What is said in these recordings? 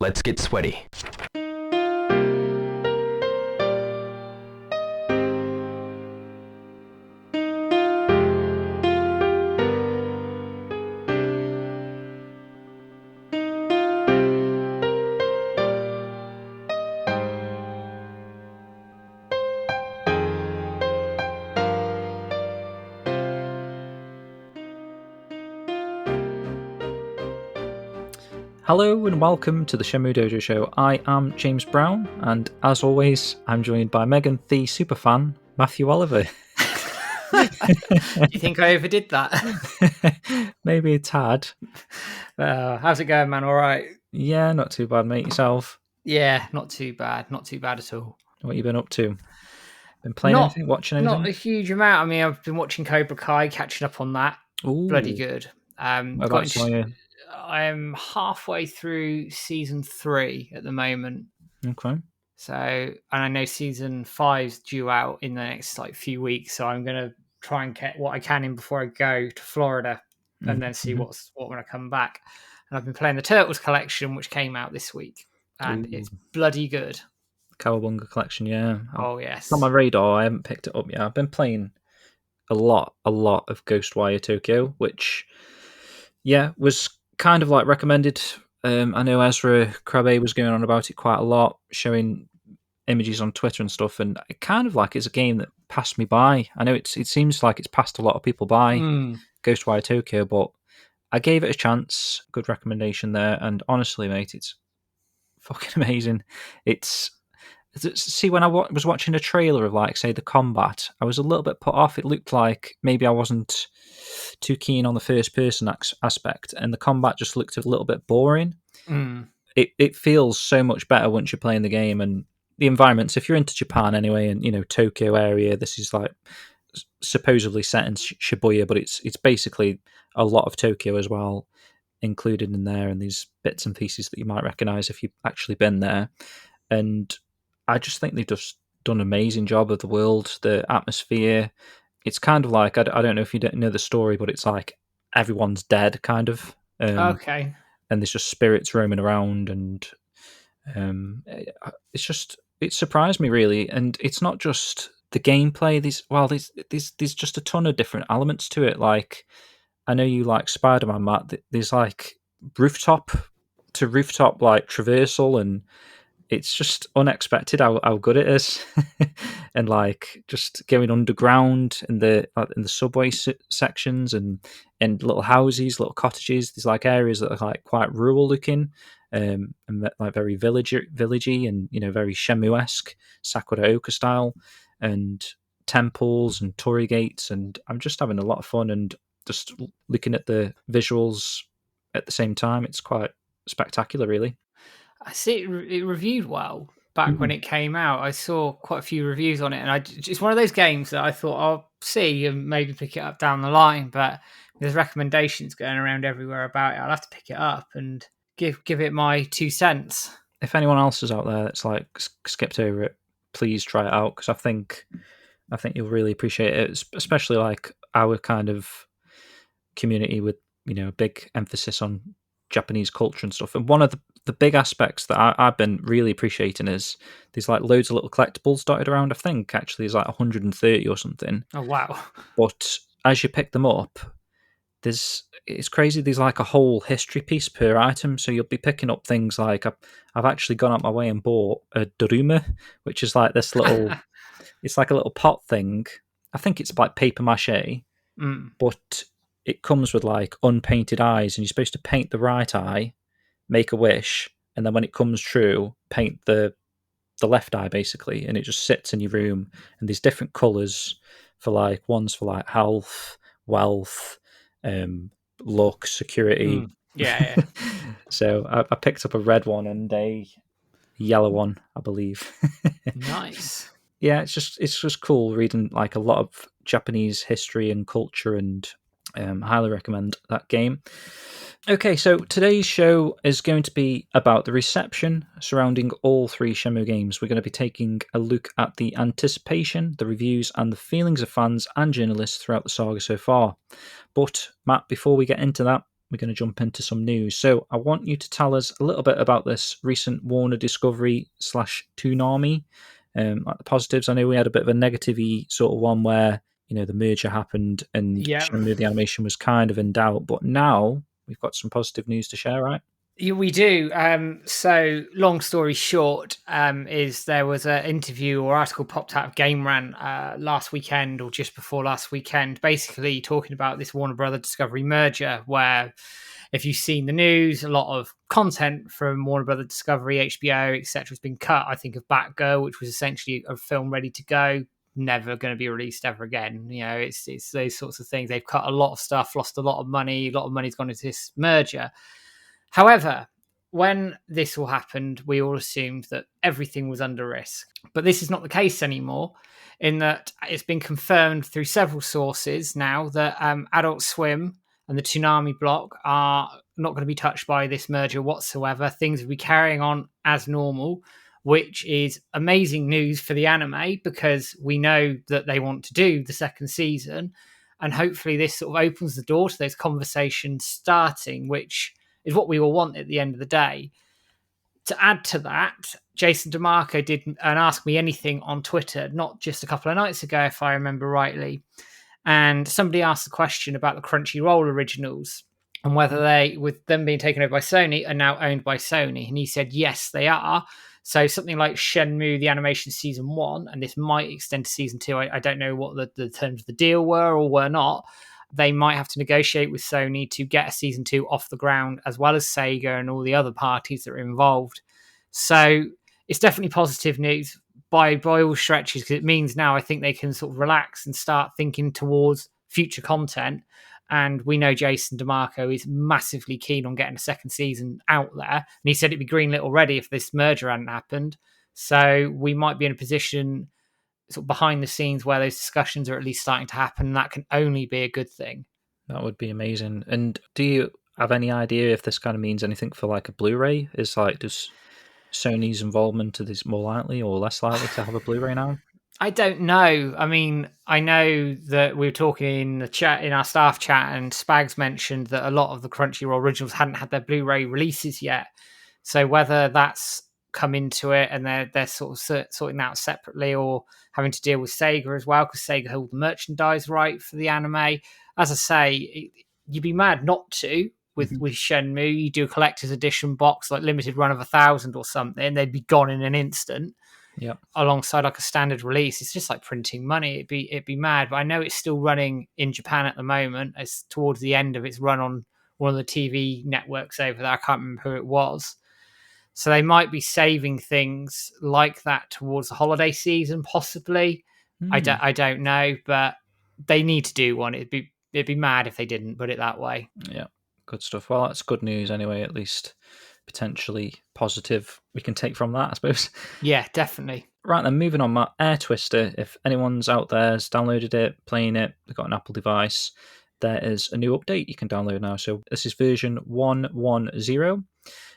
Let's get sweaty. Hello and welcome to the Shenmue Dojo show. I am James Brown, and as always, I'm joined by Megan, the superfan, Matthew Oliver. Do you think I overdid that? Maybe a tad. How's it going, man? All right? Yeah, not too bad, mate. Yourself? Yeah, not too bad. Not too bad at all. What you been up to? Been playing anything? Watching anything? Not a huge amount. I mean, I've been watching Cobra Kai, catching up on that. Ooh. Bloody good. I'm halfway through season 3 at the moment. Okay. So, and I know season 5's due out in the next few weeks. So I'm gonna try and get what I can in before I go to Florida, and then see what when I come back. And I've been playing the Turtles collection, which came out this week, and it's bloody good. Cowabunga collection, yeah. Oh yes. It's on my radar. I haven't picked it up yet. I've been playing a lot of Ghostwire Tokyo, which, was kind of recommended. I know Ezra Krabbe was going on about it quite a lot, showing images on Twitter and stuff, and it kind of it's a game that passed me by. I know it seems like it's passed a lot of people by, Ghostwire Tokyo, but I gave it a chance. Good recommendation there, and honestly, mate, it's fucking amazing. See, when I was watching a trailer of, say, the combat, I was a little bit put off. It looked like maybe I wasn't too keen on the first-person aspect, and the combat just looked a little bit boring. It feels so much better once you're playing the game, and the environments, if you're into Japan anyway, and, Tokyo area, this is, supposedly set in Shibuya, but it's basically a lot of Tokyo as well, included in there, and these bits and pieces that you might recognise if you've actually been there. And I just think they've just done an amazing job of the world, the atmosphere. It's kind of I don't know if you don't know the story, but it's everyone's dead, kind of. Okay. And there's just spirits roaming around, and it surprised me, really. And it's not just the gameplay. There's just a ton of different elements to it. I know you like Spider-Man, Matt. There's rooftop to rooftop traversal, and it's just unexpected how good it is. And just going underground in the subway sections, and little houses, little cottages. There's areas that are quite rural looking, and very villagey, and very Shenmue-esque, Sakura Oka style, and temples and torii gates. And I'm just having a lot of fun, and just looking at the visuals at the same time. It's quite spectacular, really. I see it reviewed well back when it came out. I saw quite a few reviews on it, and it's one of those games that I thought I'll see and maybe pick it up down the line. But there's recommendations going around everywhere about it. I'll have to pick it up and give it my 2 cents. If anyone else is out there that's skipped over it, please try it out, because I think you'll really appreciate it, especially our kind of community with a big emphasis on Japanese culture and stuff. And one of the big aspects that I've been really appreciating is there's loads of little collectibles dotted around. I think actually there's 130 or something. Oh wow. But as you pick them up, it's crazy. There's a whole history piece per item, so you'll be picking up things I've actually gone out my way and bought a daruma, which is this little it's a little pot thing. I think it's paper mache, but it comes with unpainted eyes, and you're supposed to paint the right eye, make a wish, and then when it comes true, paint the left eye, basically, and it just sits in your room. And there's different colours for one's for health, wealth, luck, security. Yeah. So I picked up a red one and a yellow one, I believe. Nice. Yeah, it's just cool reading a lot of Japanese history and culture, and highly recommend that game. Okay, so today's show is going to be about the reception surrounding all 3 Shenmue games. We're going to be taking a look at the anticipation, the reviews, and the feelings of fans and journalists throughout the saga so far. But, Matt, before we get into that, we're going to jump into some news. So I want you to tell us a little bit about this recent Warner Discovery / Toonami. Like the positives, I know we had a bit of a negative-y sort of one where, the merger happened and Yeah. Shenmue the animation was kind of in doubt, but now we've got some positive news to share, right? Yeah, we do. So, long story short, is there was an interview or article popped out of Game Rant last weekend or just before last weekend, basically talking about this Warner Brother Discovery merger. Where, if you've seen the news, a lot of content from Warner Brother Discovery, HBO, etc., has been cut. I think of Batgirl, which was essentially a film ready to go, never going to be released ever again. It's those sorts of things. They've cut a lot of stuff, lost a lot of money. A lot of money's gone into this merger. However, when this all happened, we all assumed that everything was under risk. But this is not the case anymore, in that it's been confirmed through several sources now that Adult Swim and the Toonami block are not going to be touched by this merger whatsoever. Things will be carrying on as normal, which is amazing news for the anime because we know that they want to do the second season. And hopefully this sort of opens the door to those conversations starting, which is what we all want at the end of the day. To add to that, Jason DeMarco did an Ask Me Anything on Twitter, not just a couple of nights ago, if I remember rightly. And somebody asked the question about the Crunchyroll originals and whether they, with them being taken over by Sony, are now owned by Sony. And he said, yes, they are. So something like Shenmue, the animation season 1, and this might extend to season 2. I don't know what the terms of the deal were or were not. They might have to negotiate with Sony to get a season 2 off the ground, as well as Sega and all the other parties that are involved. So it's definitely positive news by all stretches, because it means now I think they can sort of relax and start thinking towards future content. And we know Jason DeMarco is massively keen on getting a second season out there. And he said it'd be greenlit already if this merger hadn't happened. So we might be in a position sort of behind the scenes where those discussions are at least starting to happen, and that can only be a good thing. That would be amazing. And do you have any idea if this kind of means anything for like a Blu-ray? Does Sony's involvement to this more likely or less likely to have a Blu-ray now? I don't know. I mean, I know that we were talking in the chat, in our staff chat, and Spags mentioned that a lot of the Crunchyroll originals hadn't had their Blu-ray releases yet. So whether that's come into it and they're sort of sorting that out separately, or having to deal with Sega as well, because Sega hold the merchandise right for the anime. As I say, you'd be mad not to with Shenmue. You do a collector's edition box, like limited run of 1,000 or something, they'd be gone in an instant. Yeah. Alongside like a standard release, it's just like printing money. It'd be mad. But I know it's still running in Japan at the moment. It's towards the end of its run on one of the TV networks over there. I can't remember who it was. So they might be saving things like that towards the holiday season, possibly. I don't know, but they need to do one. It'd be mad if they didn't, put it that way. Yeah, good stuff. Well, that's good news anyway, at least potentially positive we can take from that, I suppose. Yeah, definitely. Right then, moving on, Matt. Air Twister, if anyone's out there has downloaded it, playing it, they've got an Apple device, there is a new update you can download now. So this is version 1.10.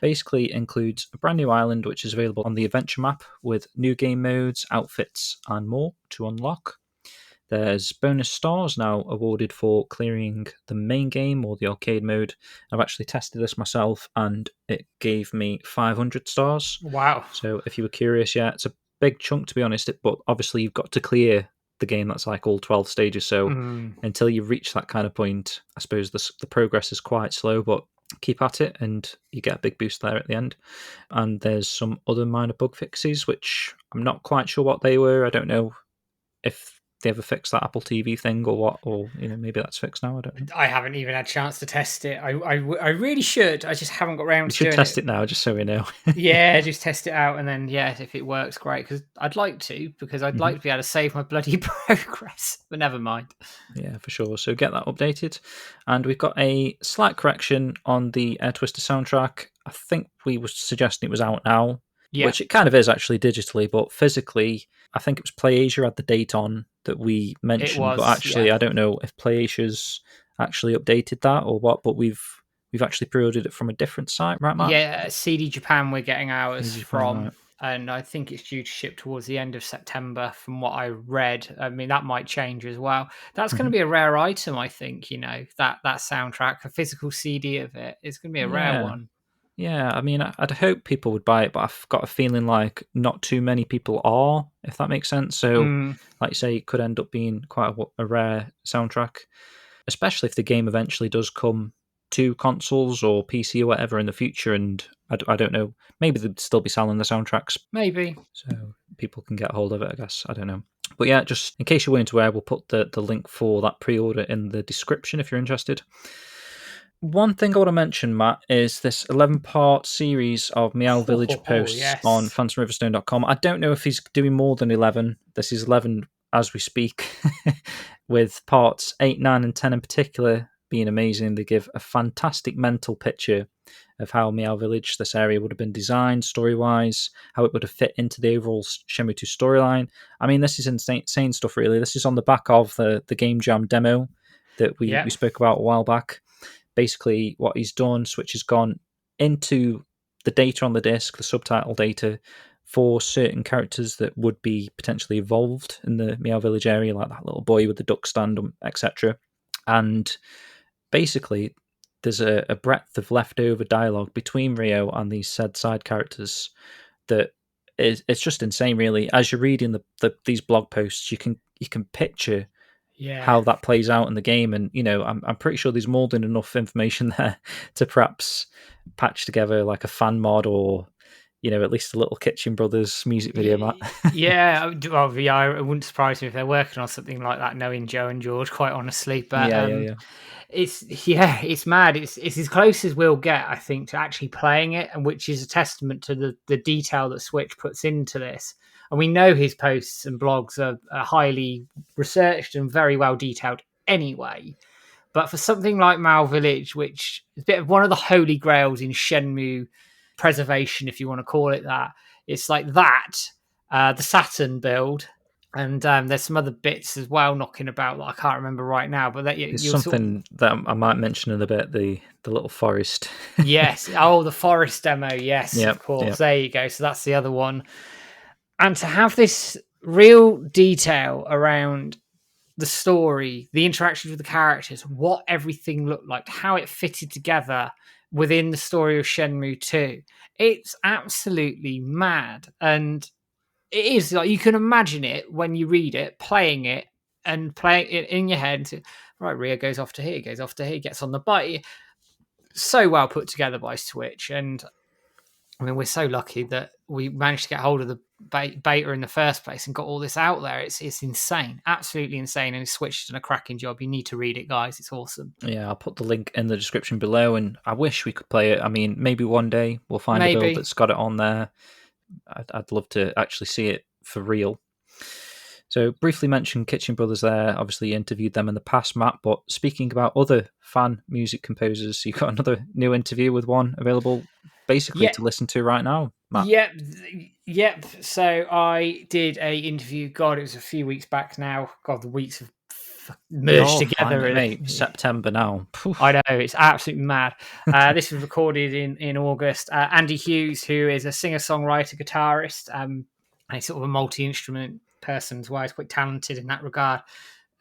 Basically includes a brand new island, which is available on the adventure map with new game modes, outfits, and more to unlock. There's bonus stars now awarded for clearing the main game or the arcade mode. I've actually tested this myself and it gave me 500 stars. Wow. So if you were curious, yeah, it's a big chunk to be honest, but obviously you've got to clear the game that's like all 12 stages. So until you reach that kind of point, I suppose the progress is quite slow, but keep at it and you get a big boost there at the end. And there's some other minor bug fixes, which I'm not quite sure what they were. I don't know if they ever fixed that Apple TV thing or what, or maybe that's fixed now. I don't know. I haven't even had a chance to test it. I really should. I just haven't got around to doing it. You should test it now, just so we know. Yeah, just test it out, and then if it works, great. Because I'd like to, I'd like to be able to save my bloody progress. But never mind. Yeah, for sure. So get that updated, and we've got a slight correction on the Air Twister soundtrack. I think we were suggesting it was out now, which it kind of is actually digitally, but physically, I think it was PlayAsia had the date on that we mentioned, but actually I don't know if PlayAsia's actually updated that or what, but we've actually pre-ordered it from a different site, right, Matt? Yeah, CD Japan we're getting ours from. Right. and I think it's due to ship towards the end of September from what I read. I mean, that might change as well. That's going to be a rare item, I think, that soundtrack, a physical CD of it, is going to be a rare Yeah. one. Yeah, I mean, I'd hope people would buy it, but I've got a feeling like not too many people are, if that makes sense. So, like you say, it could end up being quite a rare soundtrack, especially if the game eventually does come to consoles or PC or whatever in the future. And I don't know, maybe they'd still be selling the soundtracks. Maybe. So people can get a hold of it, I guess. I don't know. But yeah, just in case you're willing to wear, we'll put the link for that pre-order in the description if you're interested. One thing I want to mention, Matt, is this 11-part series of Meow Village posts yes. on phantomriverstone.com. I don't know if he's doing more than 11. This is 11 as we speak, with parts 8, 9, and 10 in particular being amazing. They give a fantastic mental picture of how Meow Village, this area, would have been designed story-wise, how it would have fit into the overall Shenmue 2 storyline. I mean, this is insane stuff, really. This is on the back of the Game Jam demo that we spoke about a while back. Basically, what he's done, Switch has gone into the data on the disc, the subtitle data, for certain characters that would be potentially evolved in the Meow Village area, like that little boy with the duck stand, etc. And basically, there's a breadth of leftover dialogue between Rio and these said side characters that it's just insane, really. As you're reading these blog posts, you can picture how that plays out in the game, and I'm pretty sure there's more than enough information there to perhaps patch together like a fan mod, or at least a little Kitchen Brothers music video, Matt. Yeah, well, yeah, it wouldn't surprise me if they're working on something like that, knowing Joe and George, quite honestly. But yeah. It's mad. It's as close as we'll get, I think, to actually playing it, and which is a testament to the detail that Switch puts into this. And we know his posts and blogs are highly researched and very well detailed anyway. But for something like Meow Village, which is a bit of one of the holy grails in Shenmue preservation, if you want to call it that, it's like that, the Saturn build, and there's some other bits as well knocking about that I can't remember right now. But It's something that I might mention in a bit, the little forest. Yes. Oh, the forest demo. Yes, Yep, of course. yep. There you go. So that's the other one. And to have this real detail around the story, the interactions with the characters, what everything looked like, how it fitted together within the story of Shenmue 2, it's absolutely mad. And it is like you can imagine it when you read it, playing it and playing it in your head. Right, Rio goes off to here, gets on the bike. So well put together by Switch. And I mean, we're so lucky that we managed to get hold of the beta in the first place and got all this out there. It's insane, absolutely insane. And Switch has done a cracking job. You need to read it, guys. It's awesome. Yeah, I'll put the link in the description below, and I wish we could play it. I mean, maybe one day we'll find a build that's got it on there. I'd love to actually see it for real. So briefly mentioned Kitchen Brothers there. Obviously interviewed them in the past, Matt, but speaking about other fan music composers, you've got another new interview with one available basically to listen to right now, Matt. Yep. So I did a interview. God, it was a few weeks back now. God, the weeks have merged together. Mate, September now. Poof. I know, it's absolutely mad. This was recorded in August. Andy Hughes, who is a singer-songwriter, guitarist, and he's sort of a multi-instrument person as well. He's quite talented in that regard.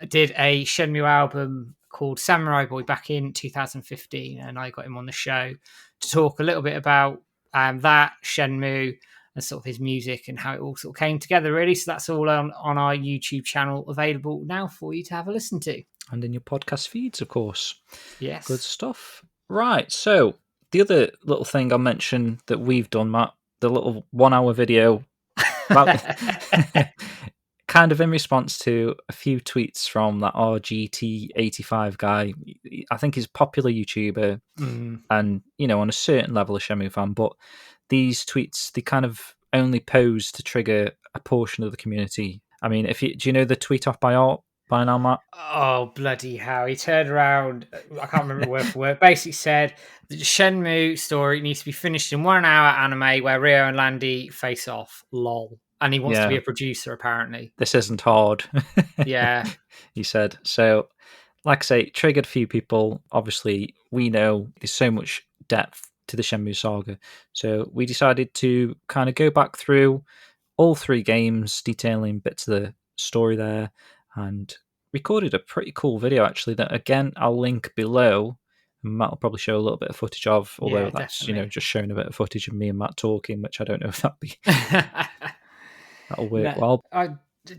Did a Shenmue album called Samurai Boy back in 2015, and I got him on the show to talk a little bit about that, Shenmue, and sort of his music and how it all sort of came together, really. So that's all on our YouTube channel, available now for you to have a listen to. And in your podcast feeds, of course. Yes. Good stuff. Right, so the other little thing I'll mention that we've done, Matt, the little 1-hour video about kind of in response to a few tweets from that RGT85 guy. I think he's a popular YouTuber and, on a certain level a Shenmue fan, but these tweets, they kind of only pose to trigger a portion of the community. I mean, do you know the tweet off by Art by now, Matt? Oh, bloody hell. He turned around, I can't remember word for word, basically said the Shenmue story needs to be finished in 1 hour anime where Rio and Landy face off. Lol. And he wants to be a producer, apparently. This isn't hard. Yeah. He said. So, like I say, triggered a few people. Obviously, we know there's so much depth to the Shenmue saga. So we decided to kind of go back through all 3 games, detailing bits of the story there, and recorded a pretty cool video actually that again I'll link below. Matt will probably show a little bit of footage of, although Yeah, that's definitely. just showing a bit of footage of me and Matt talking, which I don't know if that'll work No, well. I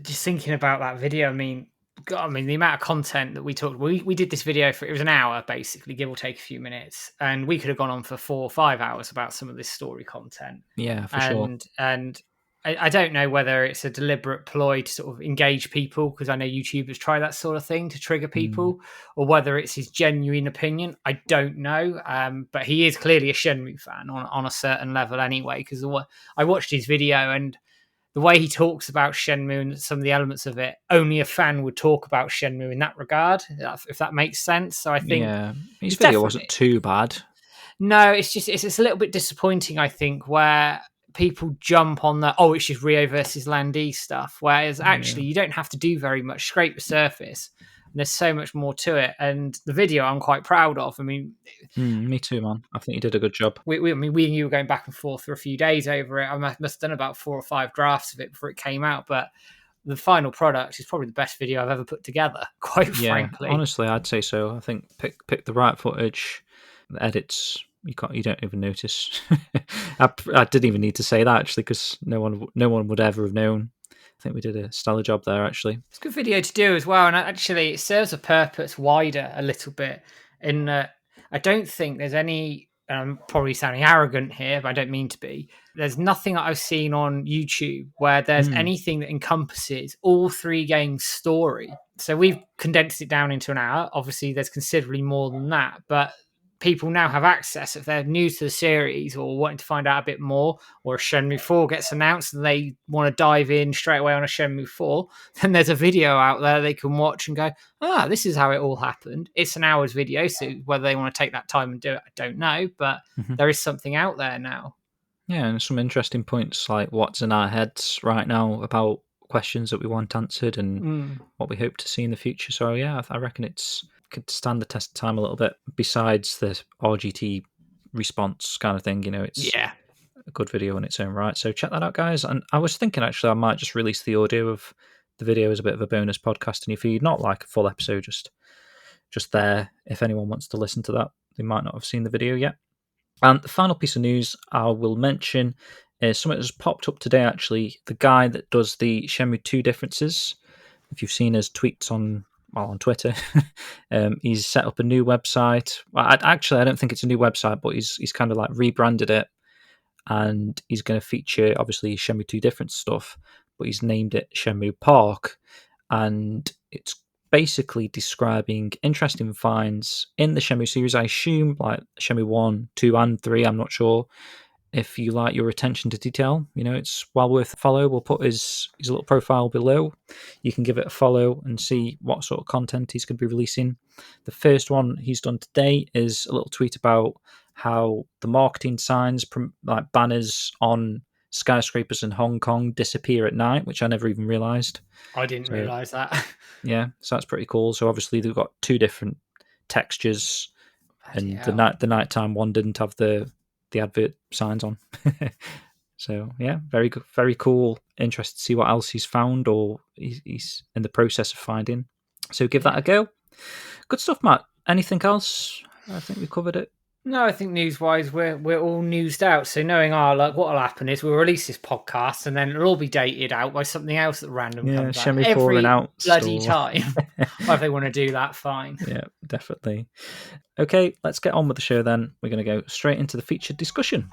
just thinking about that video. I mean, God, I mean the amount of content that we talked. We did this video for, it was an hour basically, give or take a few minutes, and we could have gone on for 4 or 5 hours about some of this story content. Yeah, for sure. And I don't know whether it's a deliberate ploy to sort of engage people, because I know YouTubers try that sort of thing to trigger people, or whether it's his genuine opinion. I don't know. But he is clearly a Shenmue fan on a certain level anyway, because I watched his video, and the way he talks about Shenmue and some of the elements of it, only a fan would talk about Shenmue in that regard, if that makes sense. So I think Yeah, his it's video wasn't definitely, too bad. no, it's just it's a little bit disappointing, I think, where people jump on the, oh, it's just Rio versus Landee stuff, whereas Yeah. actually you don't have to do very much, scrape the surface. And there's so much more to it, and the video I'm quite proud of. I mean, Me too, man. I think you did a good job. I mean, we and you were going back and forth for a few days over it. I must have done about 4 or 5 drafts of it before it came out, but the final product is probably the best video I've ever put together, quite Yeah, frankly. honestly, I'd say so. I think pick the right footage, the edits. You don't even notice. I didn't even need to say that actually, because no one would ever have known. I think we did a stellar job there actually. It's a good video to do as well, and actually it serves a purpose wider a little bit. In I don't think there's any, and I'm probably sounding arrogant here, but I don't mean to be. There's nothing that I've seen on YouTube where there's anything that encompasses all 3 games' story. So we've condensed it down into an hour. Obviously, there's considerably more than that, but people now have access if they're new to the series or wanting to find out a bit more, or if Shenmue 4 gets announced and they want to dive in straight away on a Shenmue 4, then there's a video out there they can watch and go, this is how it all happened. It's an hour's video, so whether they want to take that time and do it, I don't know, but there is something out there now. Yeah, and some interesting points like what's in our heads right now about questions that we want answered and what we hope to see in the future. So yeah, I reckon it's could stand the test of time a little bit. Besides the RGT response kind of thing, it's Yeah. a good video in its own right. So check that out, guys. And I was thinking actually I might just release the audio of the video as a bit of a bonus podcast in your feed, not like a full episode, just there. If anyone wants to listen to that, they might not have seen the video yet. And the final piece of news I will mention is something that's popped up today, actually. The guy that does the Shenmue 2 differences, if you've seen his tweets on Twitter, he's set up a new website. Well, I don't think it's a new website, but he's kind of like rebranded it, and he's going to feature, obviously, Shenmue 2 difference stuff, but he's named it Shenmue Park, and it's basically describing interesting finds in the Shenmue series. I assume like Shenmue 1, 2, and 3. I'm not sure. If you like your attention to detail, it's well worth a follow. We'll put his little profile below. You can give it a follow and see what sort of content he's going to be releasing. The first one he's done today is a little tweet about how the marketing signs, like banners on skyscrapers in Hong Kong, disappear at night, which I never even realised. I didn't realise that. Yeah, so that's pretty cool. So obviously they've got 2 different textures, and the nighttime one didn't have the advert signs on. So yeah, very good, very cool. Interested to see what else he's found or he's in the process of finding. So give that a go. Good stuff, Matt. Anything else? I think we covered it. No, I think news-wise, we're all newsed out. So knowing what will happen is we'll release this podcast and then it'll all be dated out by something else that random comes out Shenmue 4 every out bloody store. time. Well, if they want to do that, fine. Yeah, definitely. Okay, let's get on with the show then. We're going to go straight into the featured discussion.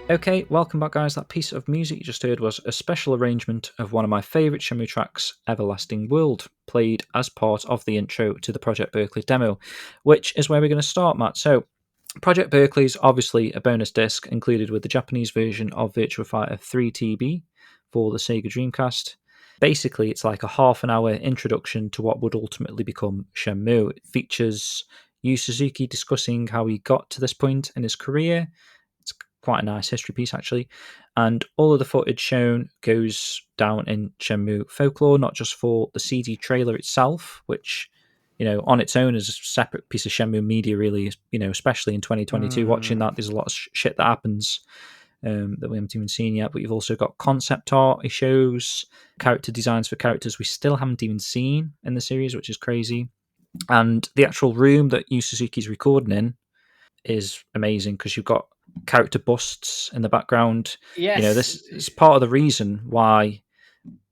Okay, welcome back, guys. That piece of music you just heard was a special arrangement of one of my favourite Shenmue tracks, Everlasting World, played as part of the intro to the Project Berkley demo, which is where we're going to start, Matt. So, Project Berkley is obviously a bonus disc included with the Japanese version of Virtua Fighter 3TB for the Sega Dreamcast. Basically, it's like a half an hour introduction to what would ultimately become Shenmue. It features Yu Suzuki discussing how he got to this point in his career. It's quite a nice history piece, actually. And all of the footage shown goes down in Shenmue folklore, not just for the CD trailer itself, which, on its own is a separate piece of Shenmue media, really, especially in 2022. Watching that, there's a lot of shit that happens that we haven't even seen yet. But you've also got concept art. It shows character designs for characters we still haven't even seen in the series, which is crazy. And the actual room that Yu Suzuki's recording in is amazing because you've got character busts in the background. Yes. This is part of the reason why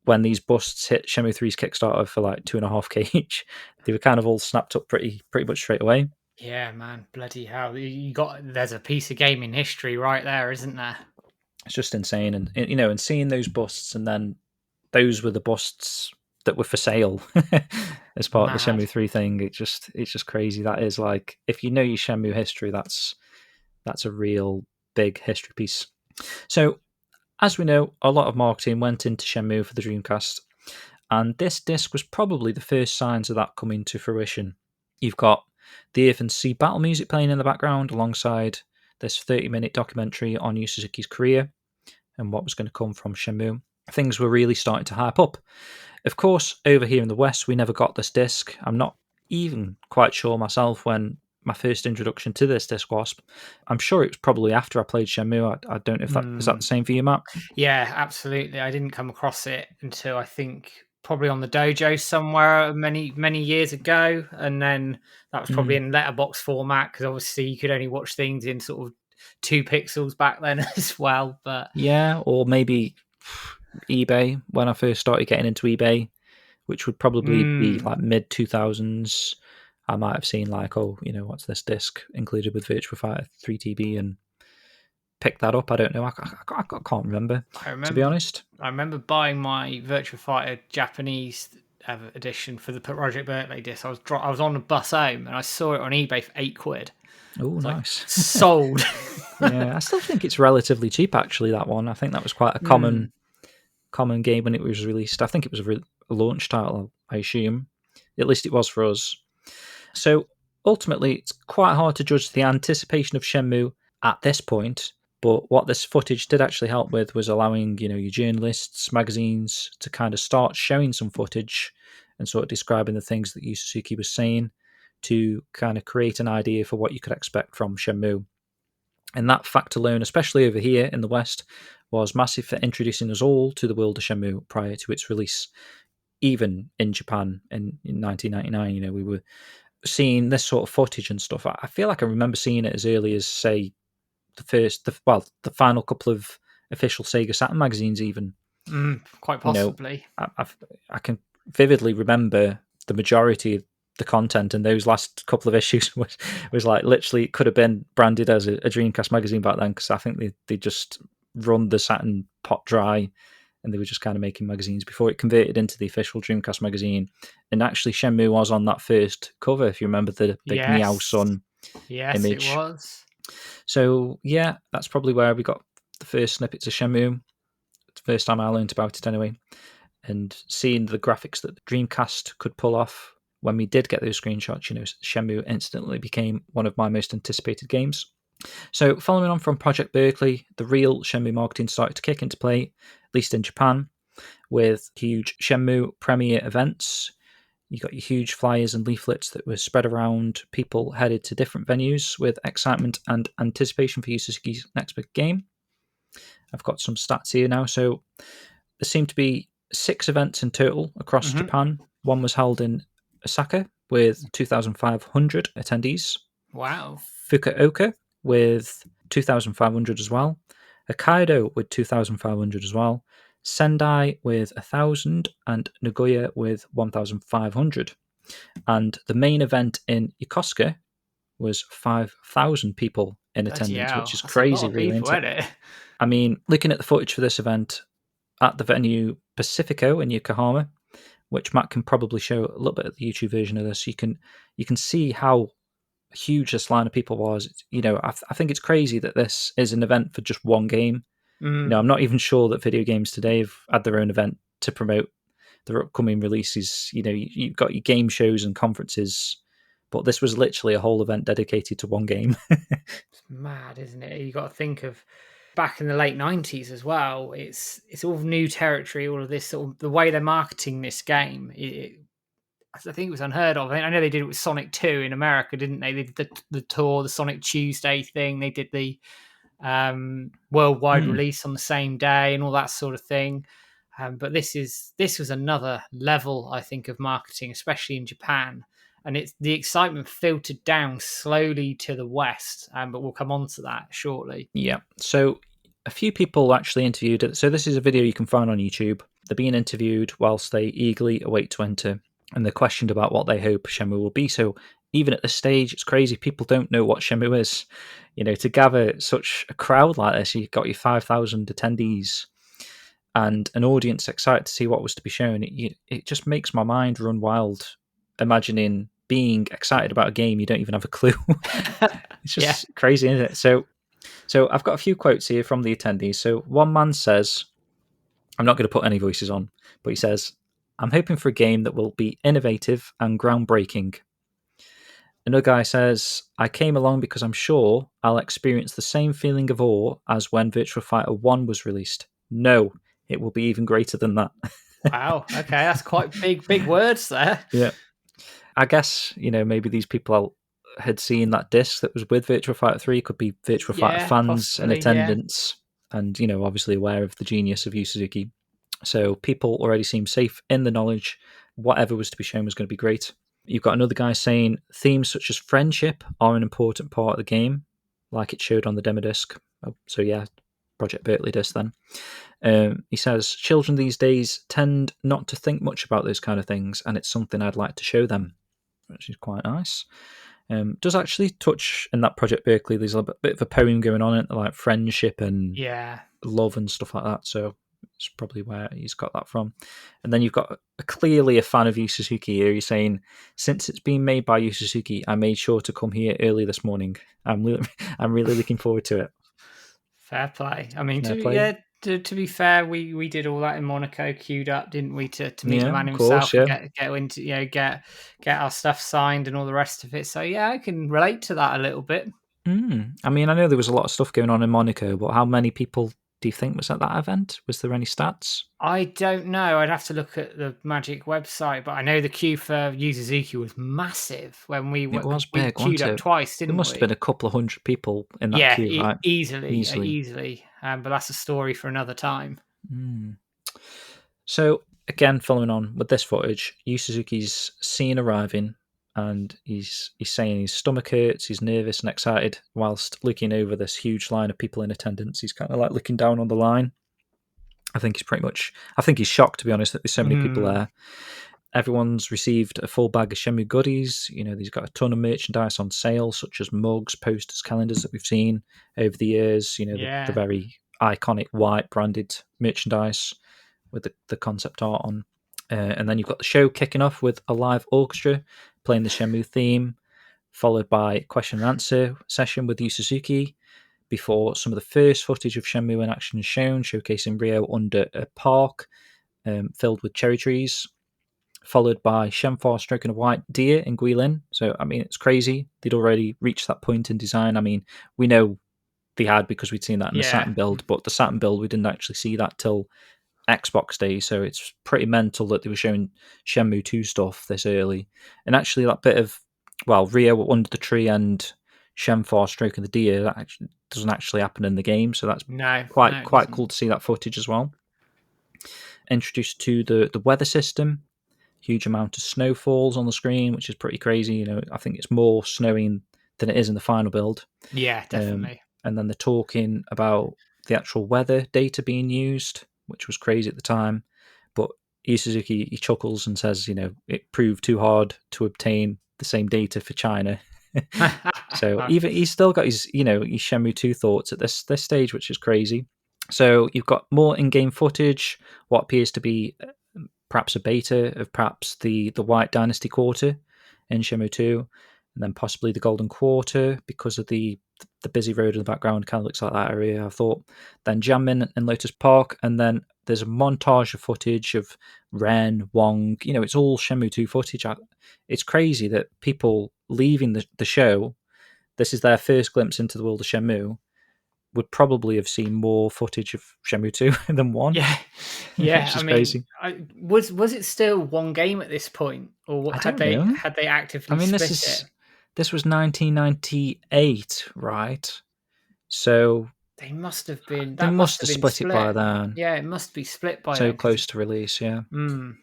when these busts hit Shenmue 3's Kickstarter for like 2.5K each, they were kind of all snapped up pretty much straight away. Yeah, man, bloody hell! There's a piece of gaming history right there, isn't there? It's just insane, and seeing those busts, and then those were the busts that were for sale as part of the Shenmue 3 thing. It's just crazy. That is like, if you know your Shenmue history, that's a real big history piece. So, as we know, a lot of marketing went into Shenmue for the Dreamcast, and this disc was probably the first signs of that coming to fruition. You've got the Earth and Sea battle music playing in the background alongside this 30-minute documentary on Yu Suzuki's career and what was going to come from Shenmue. Things were really starting to hype up. Of course, over here in the West, we never got this disc. I'm not even quite sure myself when my first introduction to this disc was. I'm sure it was probably after I played Shenmue. I don't know if that is that the same for you, Matt? Yeah, absolutely. I didn't come across it until I think probably on the dojo somewhere many years ago, and then that was probably in letterbox format because obviously you could only watch things in sort of 2 pixels back then as well. But yeah, or maybe eBay when I first started getting into eBay, which would probably be like mid 2000s. I might have seen like, what's this disc included with Virtua Fighter 3TB and picked that up. I don't know. I can't remember, to be honest. I remember buying my Virtua Fighter Japanese edition for the Project Berkley disc. I was on a bus home and I saw it on eBay for £8. Oh, nice. Like, sold. Yeah, I still think it's relatively cheap, actually, that one. I think that was quite a common game when it was released. I think it was a launch title, I assume. At least it was for us. So ultimately, it's quite hard to judge the anticipation of Shenmue at this point. But what this footage did actually help with was allowing, your journalists, magazines to kind of start showing some footage and sort of describing the things that Yu Suzuki was saying to kind of create an idea for what you could expect from Shenmue. And that fact alone, especially over here in the West, was massive for introducing us all to the world of Shenmue prior to its release. Even in Japan in 1999, we were seeing this sort of footage and stuff. I feel like I remember seeing it as early as, say, the final couple of official Sega Saturn magazines, even. Quite possibly. I can vividly remember the majority of the content in those last couple of issues was like literally it could have been branded as a Dreamcast magazine back then, because I think they just run the Saturn pot dry and they were just kind of making magazines before it converted into the official Dreamcast magazine. And actually Shenmue was on that first cover, if you remember the big Meow Sun image. It was. So yeah, that's probably where we got the first snippets of Shenmue. It's the first time I learned about it anyway. And seeing the graphics that the Dreamcast could pull off when we did get those screenshots, Shenmue instantly became one of my most anticipated games. So following on from Project Berkley, the real Shenmue marketing started to kick into play, at least in Japan, with huge Shenmue Premiere events. You got your huge flyers and leaflets that were spread around. People headed to different venues with excitement and anticipation for Yu Suzuki's next big game. I've got some stats here now. So there seemed to be 6 events in total across Japan. One was held in Osaka with 2,500 attendees. Wow. Fukuoka with 2,500 as well. Hokkaido with 2,500 as well. Sendai with 1,000 and Nagoya with 1,500. And the main event in Yokosuka was 5,000 people in attendance, which is crazy, really, isn't it? I mean, looking at the footage for this event at the venue Pacifico in Yokohama, which Matt can probably show a little bit of the YouTube version of this, you can see how huge this line of people was. I think it's crazy that this is an event for just one game. I'm not even sure that video games today have had their own event to promote their upcoming releases. You've got your game shows and conferences, but this was literally a whole event dedicated to one game. It's mad, isn't it? You got to think of back in the late 90s as well. It's all new territory. All of this sort of the way they're marketing this game. I think it was unheard of. I know they did it with Sonic 2 in America, didn't they? They did the tour, the Sonic Tuesday thing. They did the worldwide release on the same day and all that sort of thing. But this was another level, I think, of marketing, especially in Japan. And it's the excitement filtered down slowly to the West, but we'll come on to that shortly. Yeah. So a few people actually interviewed it. So this is a video you can find on YouTube. They're being interviewed whilst they eagerly await to enter, and they're questioned about what they hope Shenmue will be. So even at this stage, it's crazy. People don't know what Shenmue is. To gather such a crowd like this, you've got your 5,000 attendees and an audience excited to see what was to be shown. It just makes my mind run wild, imagining being excited about a game you don't even have a clue. It's just crazy, isn't it? So I've got a few quotes here from the attendees. So one man says, I'm not going to put any voices on, but he says, I'm hoping for a game that will be innovative and groundbreaking. Another guy says, I came along because I'm sure I'll experience the same feeling of awe as when Virtua Fighter 1 was released. No, it will be even greater than that. Wow. Okay, that's quite big words there. Yeah. I guess, maybe these people had seen that disc that was with Virtua Fighter 3. Could be Virtua Fighter fans in attendance and, obviously aware of the genius of Yu Suzuki. So people already seem safe in the knowledge whatever was to be shown was going to be great. You've got another guy saying themes such as friendship are an important part of the game, like it showed on the demo disc. So yeah, Project Berkley disc then. He says, children these days tend not to think much about those kind of things, and it's something I'd like to show them, which is quite nice. Does actually touch in that Project Berkley, there's a bit of a poem going on in like friendship and love and stuff like that, so it's probably where he's got that from. And then you've got clearly a fan of Yu Suzuki here. He's saying, since it's been made by Yu Suzuki, I made sure to come here early this morning. I'm really looking forward to it. Fair play. I mean, to be fair, we did all that in Monaco, queued up, didn't we, to meet the man himself, and get into get our stuff signed and all the rest of it. So yeah, I can relate to that a little bit. I mean, I know there was a lot of stuff going on in Monaco, but how many people do you think was at that event? Was there any stats? I don't know. I'd have to look at the Magic website, but I know the queue for Yu Suzuki was massive when we queued up twice, didn't we? There must have been a couple of hundred people in that queue, right? Easily. But that's a story for another time. So again, following on with this footage, Yu Suzuki's seen arriving, and he's saying his stomach hurts, he's nervous and excited, whilst looking over this huge line of people in attendance. He's kind of like looking down on the line. I think he's shocked, to be honest, that there's so many people there. Everyone's received a full bag of Shenmue goodies. He's got a ton of merchandise on sale, such as mugs, posters, calendars that we've seen over the years. The very iconic white branded merchandise with the concept art on. And then you've got the show kicking off with a live orchestra playing the Shenmue theme, followed by a question and answer session with Yu Suzuki, before some of the first footage of Shenmue in action is shown, showcasing Ryo under a park filled with cherry trees, followed by Shenmue stroking a white deer in Guilin. So, I mean, it's crazy. They'd already reached that point in design. I mean, we know they had because we'd seen that in the Saturn build, but the Saturn build, we didn't actually see that till Xbox Day, so it's pretty mental that they were showing Shenmue 2 stuff this early. And actually that bit of, Ryo under the tree and Shenmue stroking the deer, that actually doesn't actually happen in the game, so that's quite cool to see that footage as well. Introduced to the weather system, huge amount of snow falls on the screen, which is pretty crazy. I think it's more snowing than it is in the final build. Yeah, definitely. And then they're talking about the actual weather data being used, which was crazy at the time. But Yu Suzuki, he chuckles and says, it proved too hard to obtain the same data for China. So even he's still got his Shenmue 2 thoughts at this stage, which is crazy. So you've got more in-game footage, what appears to be perhaps a beta of perhaps the White Dynasty Quarter in Shenmue 2, and then possibly the Golden Quarter because of the busy road in the background. Kind of looks like that area, I thought. Then Jammin in Lotus Park, and then there's a montage of footage of Ren, Wong. It's all Shenmue 2 footage. It's crazy that people leaving the show, this is their first glimpse into the world of Shenmue, would probably have seen more footage of Shenmue 2 than 1. Yeah, Which I is mean, crazy. was it still one game at this point, or I what, don't know. had they actively I mean, split it? this was 1998, right? So They must have been. they That must must have have been split it by split. then. Yeah, it must be split by So then. close to release, yeah. But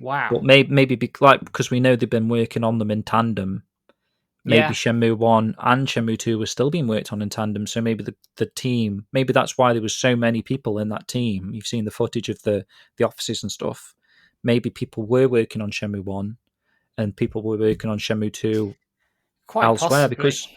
Wow. maybe because we know they've been working on them in tandem. Maybe Yeah, Shenmue 1 and Shenmue 2 were still being worked on in tandem. So maybe the team, maybe that's why there was so many people in that team. You've seen the footage of the offices and stuff. Maybe people were working on Shenmue 1 and people were working on Shenmue 2 quite elsewhere possibly. because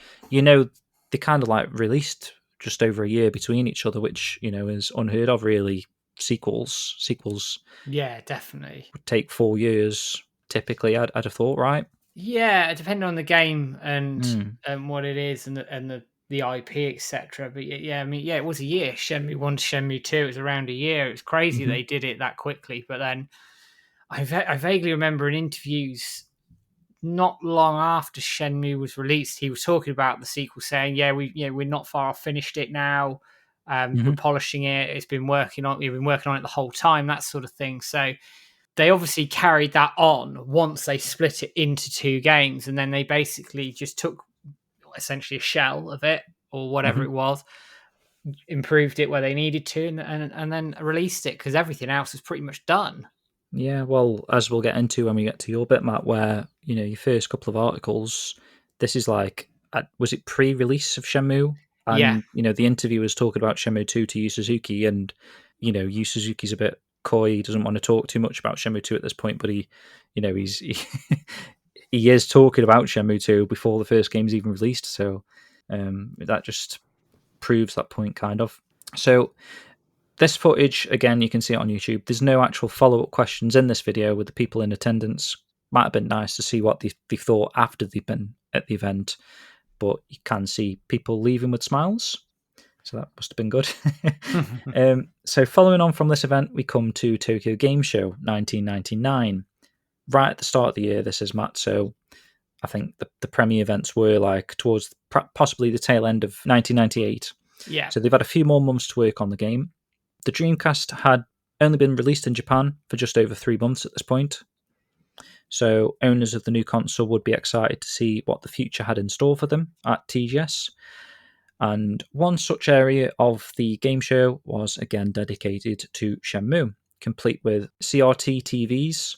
they kind of like released just over a year between each other, which is unheard of really. Sequels Yeah, definitely. would take 4 years typically. I'd have thought, right? Yeah, depending on the game Mm. and what it is and the IP, etc. But yeah, I mean, yeah, it was a year. Shenmue 1 to Shenmue 2, it was around a year. It was crazy Hmm. they did it that quickly. But then I vaguely remember in interviews not long after Shenmue was released, he was talking about the sequel, saying, "Yeah, we're not far off finished it now. We're Hmm. polishing it. We've been working on it the whole time, that sort of thing." So they obviously carried that on once they split it into two games, and then they basically just took essentially a shell of it or whatever Hmm. it was, improved it where they needed to, and then released it because everything else was pretty much done. Yeah, well, as we'll get into when we get to your bit, Matt, where your first couple of articles, this is like, was it pre-release of Shenmue? Yeah, And the interview was talking about Shenmue 2 to Yu Suzuki, and Yu Suzuki's a bit coy. He doesn't want to talk too much about Shenmue 2 at this point, but he is talking about Shenmue 2 before the first game's even released. So that just proves that point, kind of. So this footage, again, you can see it on YouTube. There's no actual follow-up questions in this video with the people in attendance. Might have been nice to see what they thought after they've been at the event, but you can see people leaving with smiles. So that must have been good. So following on from this event, we come to Tokyo Game Show 1999. Right at the start of the year, this is, Matt. So I think the premiere events were like towards possibly the tail end of 1998. yeah, So they've had a few more months to work on the game. The Dreamcast had only been released in Japan for just over 3 months at this point. So owners of the new console would be excited to see what the future had in store for them at TGS. And one such area of the game show was again dedicated to Shenmue, complete with CRT TVs.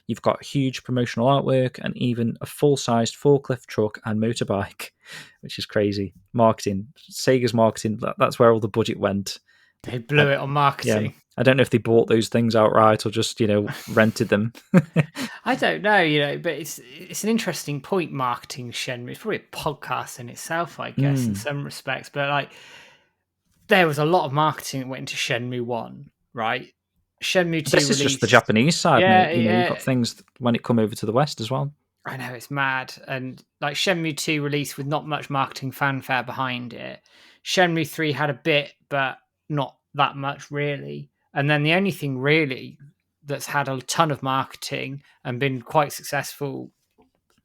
You've got huge promotional artwork and even a full-sized forklift truck and motorbike, which is crazy. Marketing, Sega's marketing, that's where all the budget went. they blew it on Yeah, marketing. I don't know if they bought those things outright or just rented them. I don't know, but it's an interesting point. Marketing Shenmue, it's probably a podcast in itself, I guess, in some respects. But like, there was a lot of marketing that went into Shenmue 1, right? Shenmue 2 This is just the released. Japanese side, Yeah, mate. You've yeah. got things when it come over to the West as well. I know, it's mad. And like Shenmue 2 released with not much marketing fanfare behind it. Shenmue 3 had a bit, but not that much really. And then the only thing really that's had a ton of marketing and been quite successful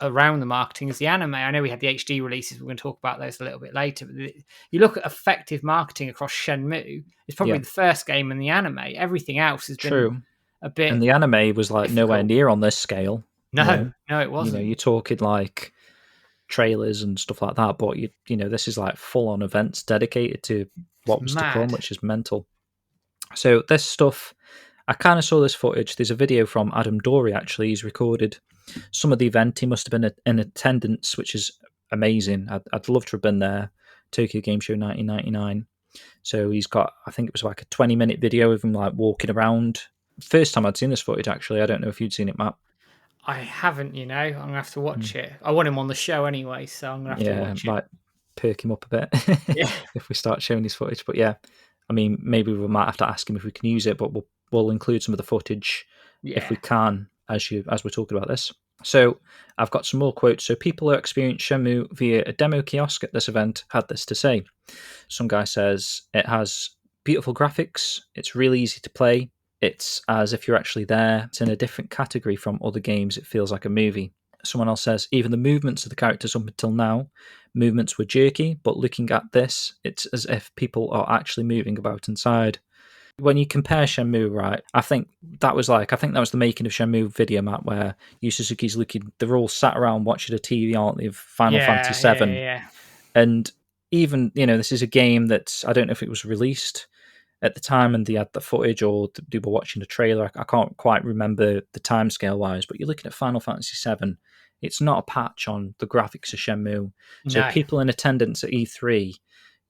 around the marketing is the anime. I know we had the HD releases. We're going to talk about those a little bit later. But you look at effective marketing across Shenmue, it's probably Yeah, the first game in the anime. Everything else has been true. a bit And the anime was like nowhere difficult. near on this scale. You No, know, no, it wasn't. you're talking like trailers and stuff like that, but this is like full on events dedicated to It's what was to come, mad. which is mental. So this stuff, I kind of saw this footage. There's a video from Adam Dory actually. He's recorded some of the event. He must have been in attendance, which is amazing. I'd love to have been there. Tokyo Game Show 1999. So he's got, I think it was like a 20-minute video of him like walking around. First time I'd seen this footage actually. I don't know if you'd seen it, Matt. I haven't, I'm gonna have to Mm. watch it. I want him on the show anyway, so I'm gonna have to Yeah, watch it. like perk him up a bit Yeah. if we start showing his footage. But yeah, I mean, maybe we might have to ask him if we can use it, but we'll include some of the footage if we can as we're talking about this. So I've got some more quotes. So people who experienced Shenmue via a demo kiosk at this event had this to say. Some guy says it has beautiful graphics. It's really easy to play. It's as if you're actually there. It's in a different category from other games. It feels like a movie. Someone else says even the movements of the characters up until now, movements were jerky, but looking at this, it's as if people are actually moving about inside. When you compare Shenmue, right, I think that was the making of Shenmue video, Matt, where Yu Suzuki's looking, they're all sat around watching a TV, aren't they, of Final Fantasy VII. Yeah. And even, this is a game that, I don't know if it was released at the time and they had the footage or they were watching a trailer. I can't quite remember the timescale wise, but you're looking at Final Fantasy VII. It's not a patch on the graphics of Shenmue. So No. people in attendance at E3,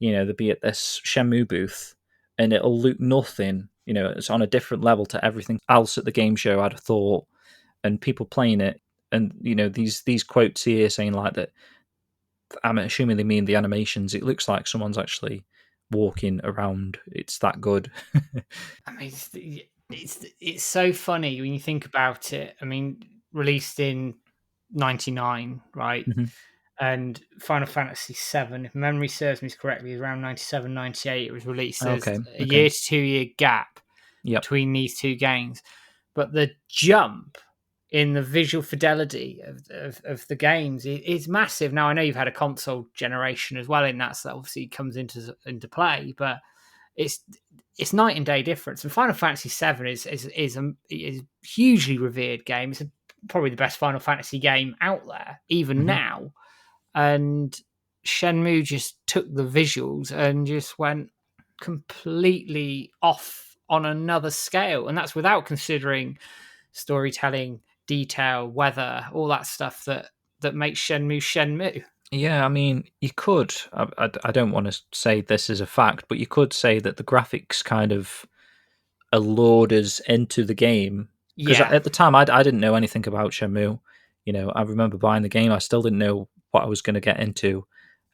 they'll be at this Shenmue booth and it'll look nothing. It's on a different level to everything else at the game show, I'd have thought. And people playing it, and these quotes here saying like that. I'm assuming they mean the animations. It looks like someone's actually walking around. It's that good. I mean, it's so funny when you think about it. I mean, released in '99, right? Mm-hmm. And Final Fantasy VII, if memory serves me correctly, is around 97, 98. It was released. There's a year to 2 year gap between these two games. But the jump in the visual fidelity of the games is massive. Now, I know you've had a console generation as well in that, so that obviously comes into play, but it's night and day difference. And Final Fantasy VII is a hugely revered game. It's probably the best Final Fantasy game out there, even now. And Shenmue just took the visuals and just went completely off on another scale. And that's without considering storytelling, detail, weather, all that stuff that makes Shenmue. Yeah, I mean, you could. I don't want to say this is a fact, but you could say that the graphics kind of allured us into the game. Because at the time, I didn't know anything about Shenmue. I remember buying the game. I still didn't know what I was going to get into.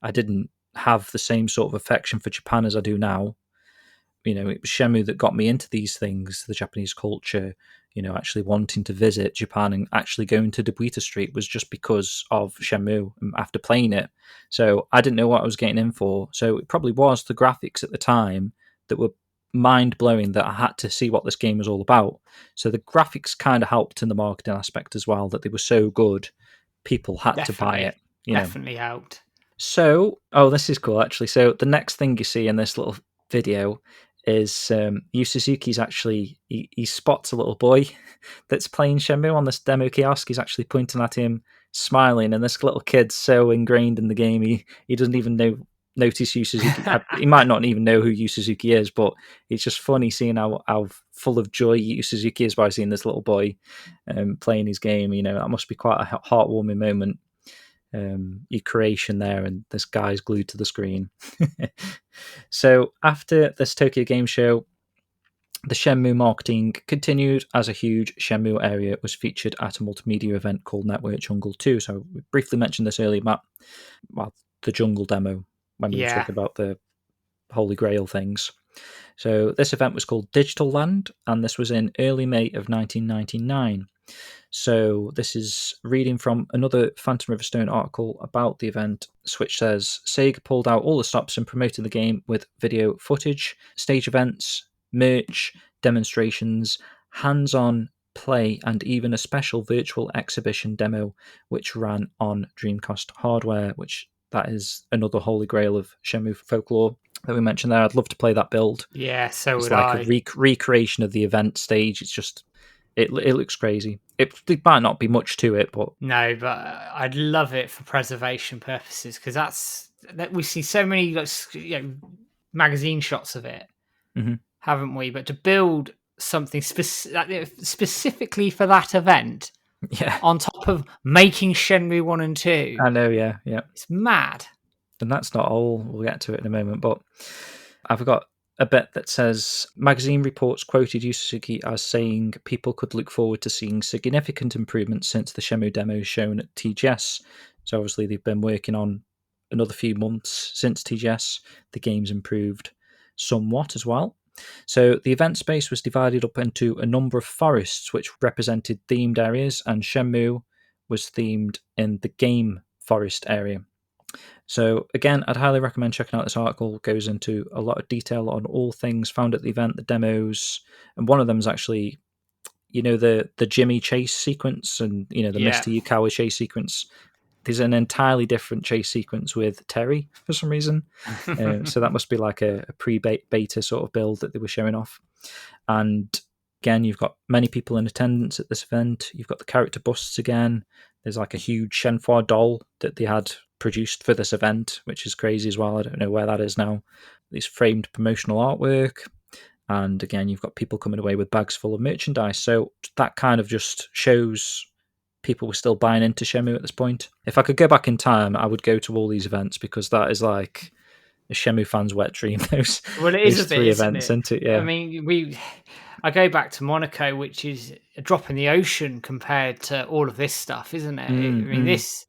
I didn't have the same sort of affection for Japan as I do now. It was Shenmue that got me into these things, the Japanese culture, actually wanting to visit Japan and actually going to Dobuita Street was just because of Shenmue after playing it. So I didn't know what I was getting in for. So it probably was the graphics at the time that were mind-blowing that I had to see what this game was all about. So the graphics kind of helped in the marketing aspect as well, that they were so good, people had to buy it. Definitely helped. So, this is cool actually. So the next thing you see in this little video is Yu Suzuki's actually, he spots a little boy that's playing Shenmue on this demo kiosk. He's actually pointing at him, smiling, and this little kid's so ingrained in the game, he doesn't even notice Yu Suzuki. He might not even know who Yu Suzuki is, but it's just funny seeing how full of joy Yu Suzuki is by seeing this little boy playing his game. That must be quite a heartwarming moment. Your creation there, and this guy's glued to the screen. So after this Tokyo Game Show, the Shenmue marketing continued as a huge Shenmue area was featured at a multimedia event called Network Jungle 2. So we briefly mentioned this earlier, Matt. Well, the Jungle demo when we were talking about the Holy Grail things. So this event was called DIGITALAND, and this was in early May of 1999. So this is reading from another Phantom Riverstone article about the event, which says Sega pulled out all the stops and promoted the game with video footage, stage events, merch, demonstrations, hands-on play, and even a special virtual exhibition demo which ran on Dreamcast hardware, which that is another holy grail of Shenmue folklore that we mentioned there. I'd love to play that build. Yeah, so it's would like I. A recreation of the event stage. It's just it looks crazy. It might not be much to it, but no, but I'd love it for preservation purposes, because that we see so many magazine shots of it, haven't we? But to build something specifically for that event, on top of making Shenmue 1 and 2, I know, yeah, it's mad. And that's not all. We'll get to it in a moment, but I've got a bit that says magazine reports quoted Yu Suzuki as saying people could look forward to seeing significant improvements since the Shenmue demos shown at TGS. So obviously they've been working on another few months since TGS. The game's improved. somewhat as well. So the event space was divided up into a number of forests which represented themed areas, and Shenmue was themed in the game forest area. So again, I'd highly recommend checking out this article. It goes into a lot of detail on all things found at the event, the demos, and one of them is actually, the Jimmy chase sequence and the Mr. Yukawa chase sequence. There's an entirely different chase sequence with Terry for some reason. So that must be like a pre-beta sort of build that they were showing off. And again, you've got many people in attendance at this event. You've got the character busts again. There's like a huge Shenmue doll that they had produced for this event, which is crazy as well. I don't know where that is now. These framed promotional artwork. And again, you've got people coming away with bags full of merchandise. So that kind of just shows people were still buying into Shenmue at this point. If I could go back in time, I would go to all these events because that is like a Shenmue fan's wet dream. Those three events, isn't it? Yeah. I mean, I go back to Monaco, which is a drop in the ocean compared to all of this stuff, isn't it? I mean, this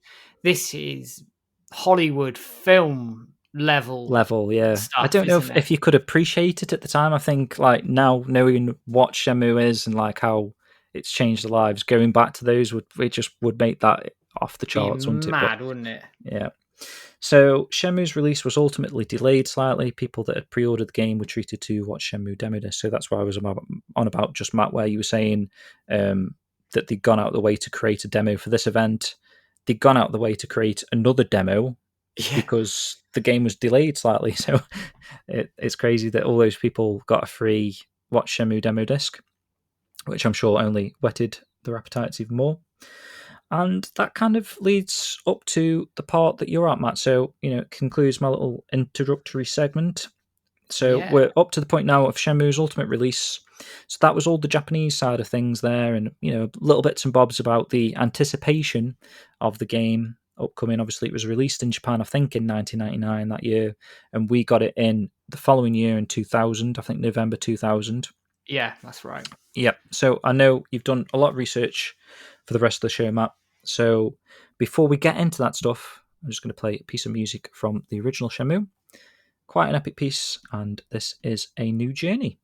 is Hollywood film level, yeah. Stuff, I don't know if you could appreciate it at the time. I think like now knowing what Shenmue is and like how it's changed the lives, going back to those would make that off the charts, wouldn't it? Mad, wouldn't it? Yeah. So Shenmue's release was ultimately delayed slightly. People that had pre-ordered the game were treated to watch Shenmue demo disc. So that's why I was on about just Matt, where you were saying that they'd gone out of the way to create a demo for this event. They'd gone out of the way to create another demo because the game was delayed slightly. So it's crazy that all those people got a free watch Shenmue demo disc, which I'm sure only whetted their appetites even more. And that kind of leads up to the part that you're at, Matt. So, it concludes my little introductory segment. So we're up to the point now of Shenmue's ultimate release. So that was all the Japanese side of things there, and, little bits and bobs about the anticipation of the game upcoming. Obviously, it was released in Japan, I think, in 1999 that year, and we got it in the following year in 2000, I think November 2000. Yeah, that's right. Yep. So I know you've done a lot of research for the rest of the show, Matt. So before we get into that stuff, I'm just going to play a piece of music from the original Shenmue. Quite an epic piece, and this is A New Journey.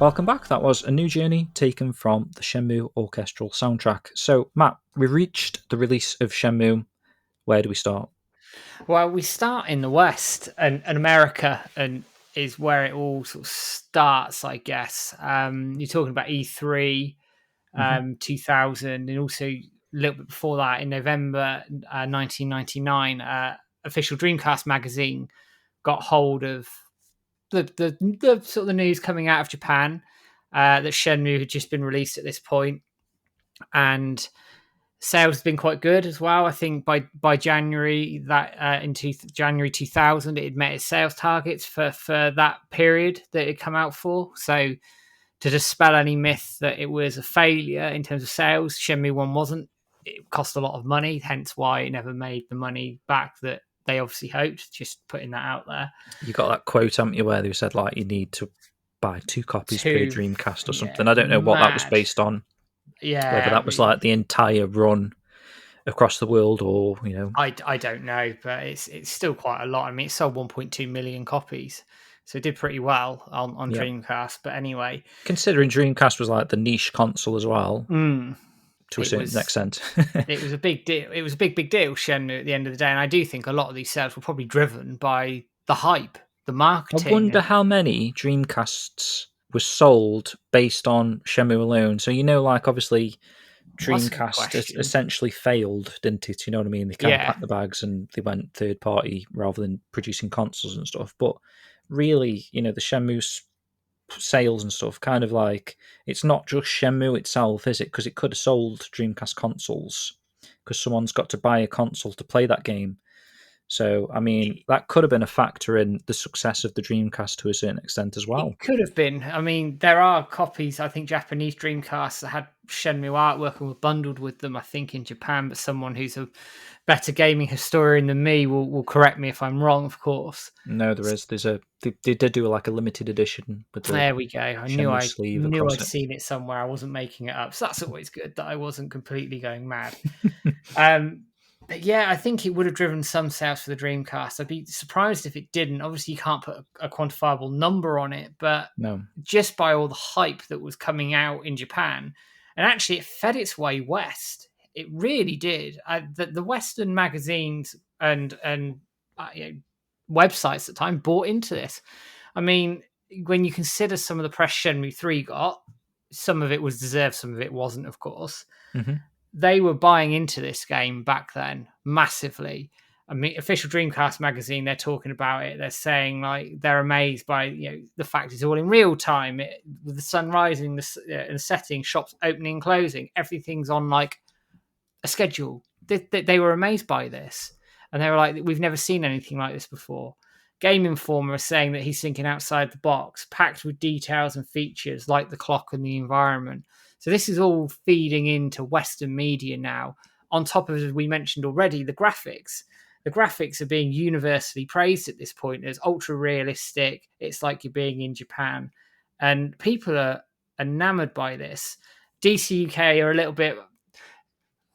Welcome back. That was A New Journey taken from the Shenmue orchestral soundtrack. So, Matt, we've reached the release of Shenmue. Where do we start? Well, we start in the West and America, and is where it all sort of starts, I guess. You're talking about E3 2000, and also a little bit before that, in November 1999, official Dreamcast magazine got hold of the sort of the news coming out of Japan that Shenmue had just been released at this point, and sales have been quite good as well. I think by January January 2000, it had met its sales targets for that period that it come out for. So to dispel any myth that it was a failure in terms of sales, Shenmue 1 wasn't. It cost a lot of money, hence why it never made the money back that they obviously hoped. Just putting that out there. You got that quote, haven't you, where they said like you need to buy 2 copies per Dreamcast or something. I don't know what that was based on. Yeah, whether that was like the entire run across the world, or I don't know, but it's still quite a lot. I mean, it sold 1.2 million copies, so it did pretty well on Dreamcast. But anyway, considering Dreamcast was like the niche console as well, to a it certain extent, it was a big deal. It was a big deal, Shenmue, at the end of the day, and I do think a lot of these sales were probably driven by the hype, the marketing. I wonder how many Dreamcasts were sold based on Shenmue alone. So like obviously Dreamcast essentially failed, didn't it? You know what I mean? They kind of packed the bags and they went third party rather than producing consoles and stuff. But really, the Shenmue sales and stuff, kind of like, it's not just Shenmue itself, is it? Because it could have sold Dreamcast consoles because someone's got to buy a console to play that game. So, I mean, that could have been a factor in the success of the Dreamcast to a certain extent as well. It could have been. I mean, there are copies, I think, Japanese Dreamcasts that had Shenmue artwork and were bundled with them, I think, in Japan, but someone who's a better gaming historian than me will correct me if I'm wrong, of course. No, there is. They did do like a limited edition with the there we go. I knew I'd it. seen it somewhere. I wasn't making it up. So that's always good that I wasn't completely going mad. But yeah, I think it would have driven some sales for the Dreamcast. I'd be surprised if it didn't. Obviously, you can't put a quantifiable number on it, but just by all the hype that was coming out in Japan, and actually it fed its way west. It really did. The Western magazines and websites at the time bought into this. I mean, when you consider some of the press Shenmue 3 got, some of it was deserved, some of it wasn't, of course. Mm-hmm. They were buying into this game back then massively. I mean, official Dreamcast magazine, they're talking about it. They're saying like they're amazed by the fact it's all in real time, with the sun rising, and setting, shops opening and closing, everything's on like a schedule. They were amazed by this, and they were like, "We've never seen anything like this before." Game Informer is saying that he's thinking outside the box, packed with details and features like the clock and the environment. So this is all feeding into Western media now. On top of, as we mentioned already, the graphics. The graphics are being universally praised at this point as ultra realistic. It's like you're being in Japan. And people are enamored by this. DC UK are a little bit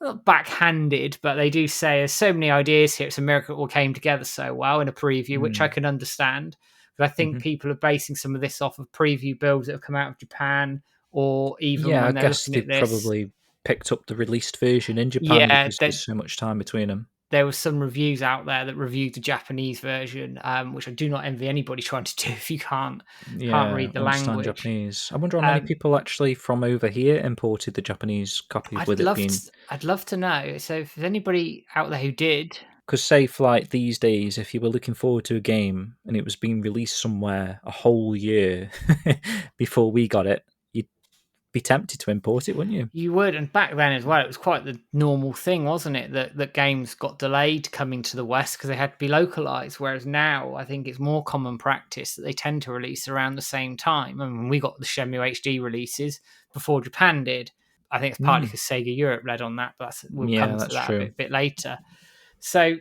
not backhanded, but they do say there's so many ideas here. It's a miracle it all came together so well in a preview, which I can understand. But I think people are basing some of this off of preview builds that have come out of Japan, or even when they're looking at this. Probably picked up the released version in Japan because there's so much time between them. There was some reviews out there that reviewed the Japanese version, which I do not envy anybody trying to do if you can't read the language. Japanese. I wonder how many people actually from over here imported the Japanese copies I'd love to know. So if there's anybody out there who did. Because say for like these days, if you were looking forward to a game and it was being released somewhere a whole year before we got it, be tempted to import it, wouldn't you? You would, and back then as well, it was quite the normal thing, wasn't it, that games got delayed coming to the West because they had to be localized, whereas now I think it's more common practice that they tend to release around the same time. I mean, we got the Shenmue HD releases before Japan did. I think it's partly because Sega Europe led on that, but we'll come to that a bit later. So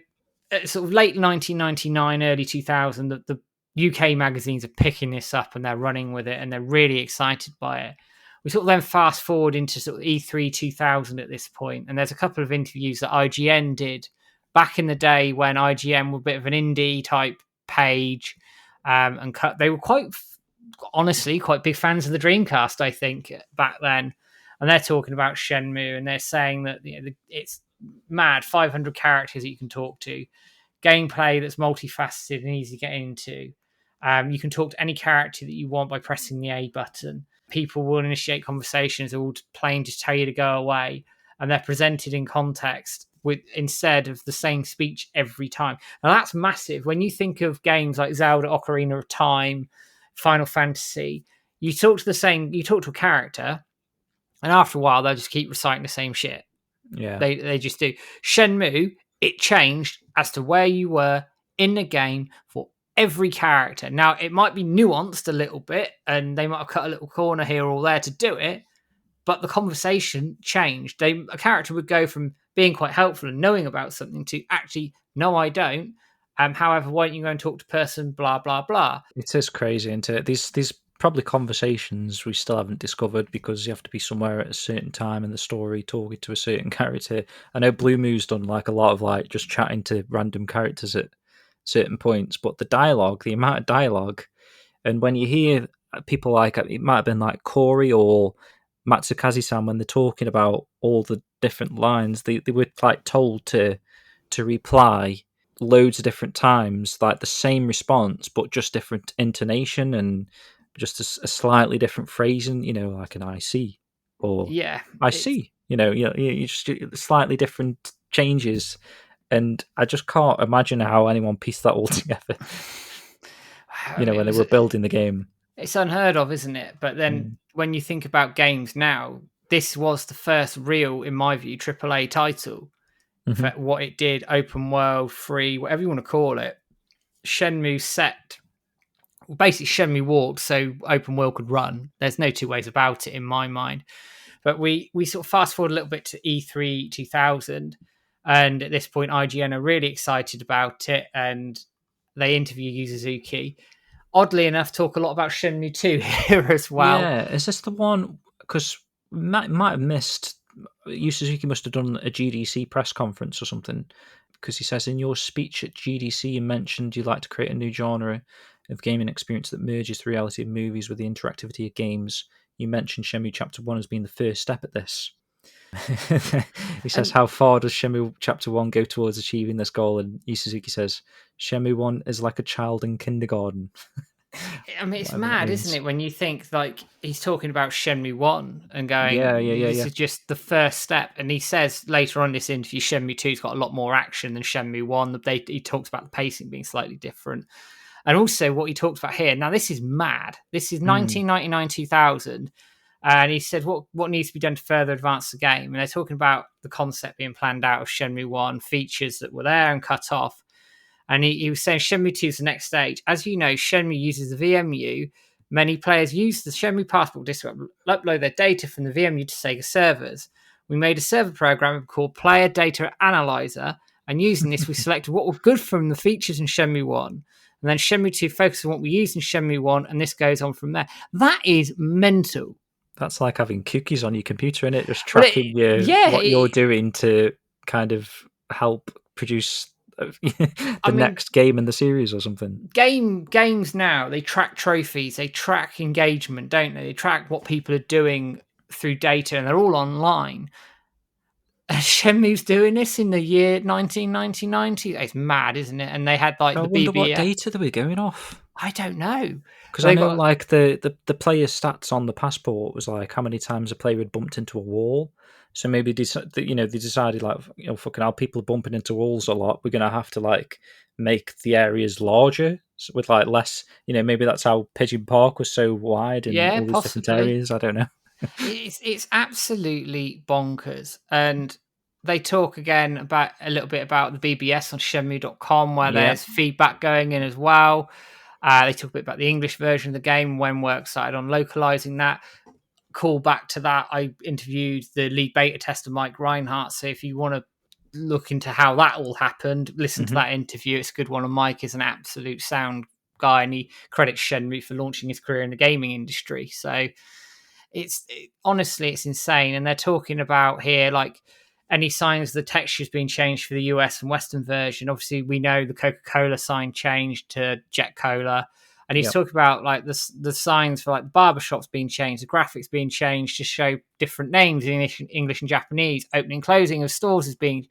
sort of late 1999, early 2000, the UK magazines are picking this up and they're running with it and they're really excited by it. We sort of then fast forward into sort of E3 2000 at this point, and there's a couple of interviews that IGN did back in the day when IGN were a bit of an indie type page, and they were quite honestly quite big fans of the Dreamcast, I think, back then. And they're talking about Shenmue, and they're saying that it's mad, 500 characters that you can talk to, gameplay that's multifaceted and easy to get into. You can talk to any character that you want by pressing the A button. People will initiate conversations, they're all playing to tell you to go away, and they're presented in context with instead of the same speech every time. Now that's massive. When you think of games like Zelda, Ocarina of Time, Final Fantasy, you talk to a character, and after a while they'll just keep reciting the same shit. Yeah. They just do. Shenmue, it changed as to where you were in the game for every character. Now, it might be nuanced a little bit, and they might have cut a little corner here or there to do it, but the conversation changed. A character would go from being quite helpful and knowing about something to actually, no, I don't. However, why don't you go and talk to person, blah, blah, blah. It is crazy, isn't it? These probably conversations we still haven't discovered because you have to be somewhere at a certain time in the story talking to a certain character. I know Blue Moo's done like a lot of like just chatting to random characters at certain points, but the dialogue, the amount of dialogue, and when you hear people like, it might have been like Corey or Matsukaze-san, when they're talking about all the different lines, they were like told to reply loads of different times, like the same response, but just different intonation and just a slightly different phrasing, like an I see or Yeah. I see, you just slightly different changes. And I just can't imagine how anyone pieced that all together, when they were building the game. It's unheard of, isn't it? But then when you think about games now, this was the first real, in my view, AAA title for what it did, open world, free, whatever you want to call it. Shenmue set, basically Shenmue walked so open world could run. There's no two ways about it in my mind. But we sort of fast forward a little bit to E3 2000, and at this point IGN are really excited about it, and they interview Yu Suzuki. Oddly enough, talk a lot about Shenmue 2 here as well. Yeah, is this the one? Because might have missed. Yu Suzuki must have done a GDC press conference or something, because he says in your speech at GDC you mentioned you'd like to create a new genre of gaming experience that merges the reality of movies with the interactivity of games. You mentioned Shenmue Chapter 1 as being the first step at this. He says, how far does Shenmue Chapter 1 go towards achieving this goal? And Yu Suzuki says, Shenmue 1 is like a child in kindergarten. I mean, it's mad, isn't it, when you think, like, he's talking about Shenmue 1 and going, this is just the first step. And he says later on in this interview, Shenmue 2's got a lot more action than Shenmue 1. He talks about the pacing being slightly different. And also what he talks about here, now this is mad. This is 1999-2000. And he said, what needs to be done to further advance the game? And they're talking about the concept being planned out of Shenmue 1, features that were there and cut off. And he was saying Shenmue 2 is the next stage. As you know, Shenmue uses the VMU. Many players use the Shenmue Passport disk to upload their data from the VMU to Sega servers. We made a server program called Player Data Analyzer, and using this, we selected what were good from the features in Shenmue 1. And then Shenmue 2 focuses on what we used in Shenmue 1, and this goes on from there. That is mental. That's like having cookies on your computer, isn't it? Just tracking what you're doing to kind of help produce next game in the series or something. Games now, they track trophies, they track engagement, don't they? They track what people are doing through data, and they're all online. And Shenmue's doing this in the year 1999. It's mad, isn't it? And they had like I wonder what data they were going off. I don't know, because I know like the player stats on the passport was like how many times a player had bumped into a wall. So maybe they decided like, fucking hell, people are bumping into walls a lot. We're gonna have to like make the areas larger with like less. Maybe that's how Pigeon Park was so wide and all these different areas. I don't know. It's absolutely bonkers. And they talk again about a little bit about the BBS on Shenmue.com, where there's feedback going in as well. They talk a bit about the English version of the game, when work started on localizing that. Call back to that, I interviewed the lead beta tester, Mike Reinhardt. So if you want to look into how that all happened, listen to that interview. It's a good one. And Mike is an absolute sound guy, and he credits Shenmue for launching his career in the gaming industry. So honestly, it's insane. And they're talking about here, like, any signs the texture's been changed for the US and Western version. Obviously, we know the Coca-Cola sign changed to Jet Cola. And he's Yep. talking about like the signs for like barbershops being changed, the graphics being changed to show different names in English and Japanese, opening and closing of stores as being.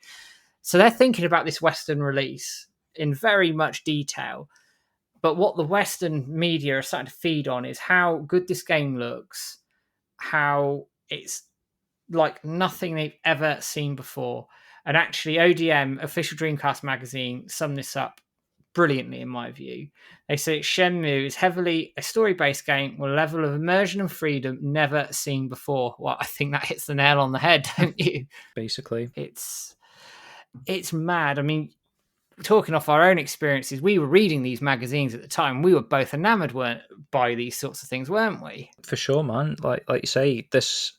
So they're thinking about this Western release in very much detail. But what the Western media are starting to feed on is how good this game looks, how it's like nothing they've ever seen before. And actually, ODM, Official Dreamcast Magazine, summed this up brilliantly, in my view. They say Shenmue is heavily a story-based game with a level of immersion and freedom never seen before. Well, I think that hits the nail on the head, don't you? Basically. It's mad. I mean, talking off our own experiences, we were reading these magazines at the time. We were both enamored by these sorts of things, weren't we? For sure, man. Like you say, this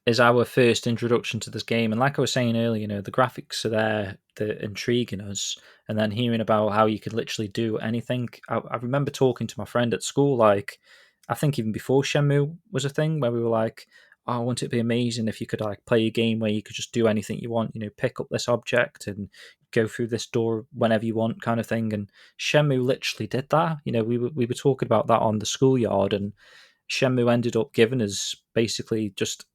is our first introduction to this game, and like I was saying earlier, the graphics are there, they're intriguing us, and then hearing about how you could literally do anything. I remember talking to my friend at school, like I think even before Shenmue was a thing, where we were like, "Oh, wouldn't it be amazing if you could like play a game where you could just do anything you want? Pick up this object and go through this door whenever you want, kind of thing." And Shenmue literally did that. We were talking about that on the schoolyard, and Shenmue ended up giving us basically just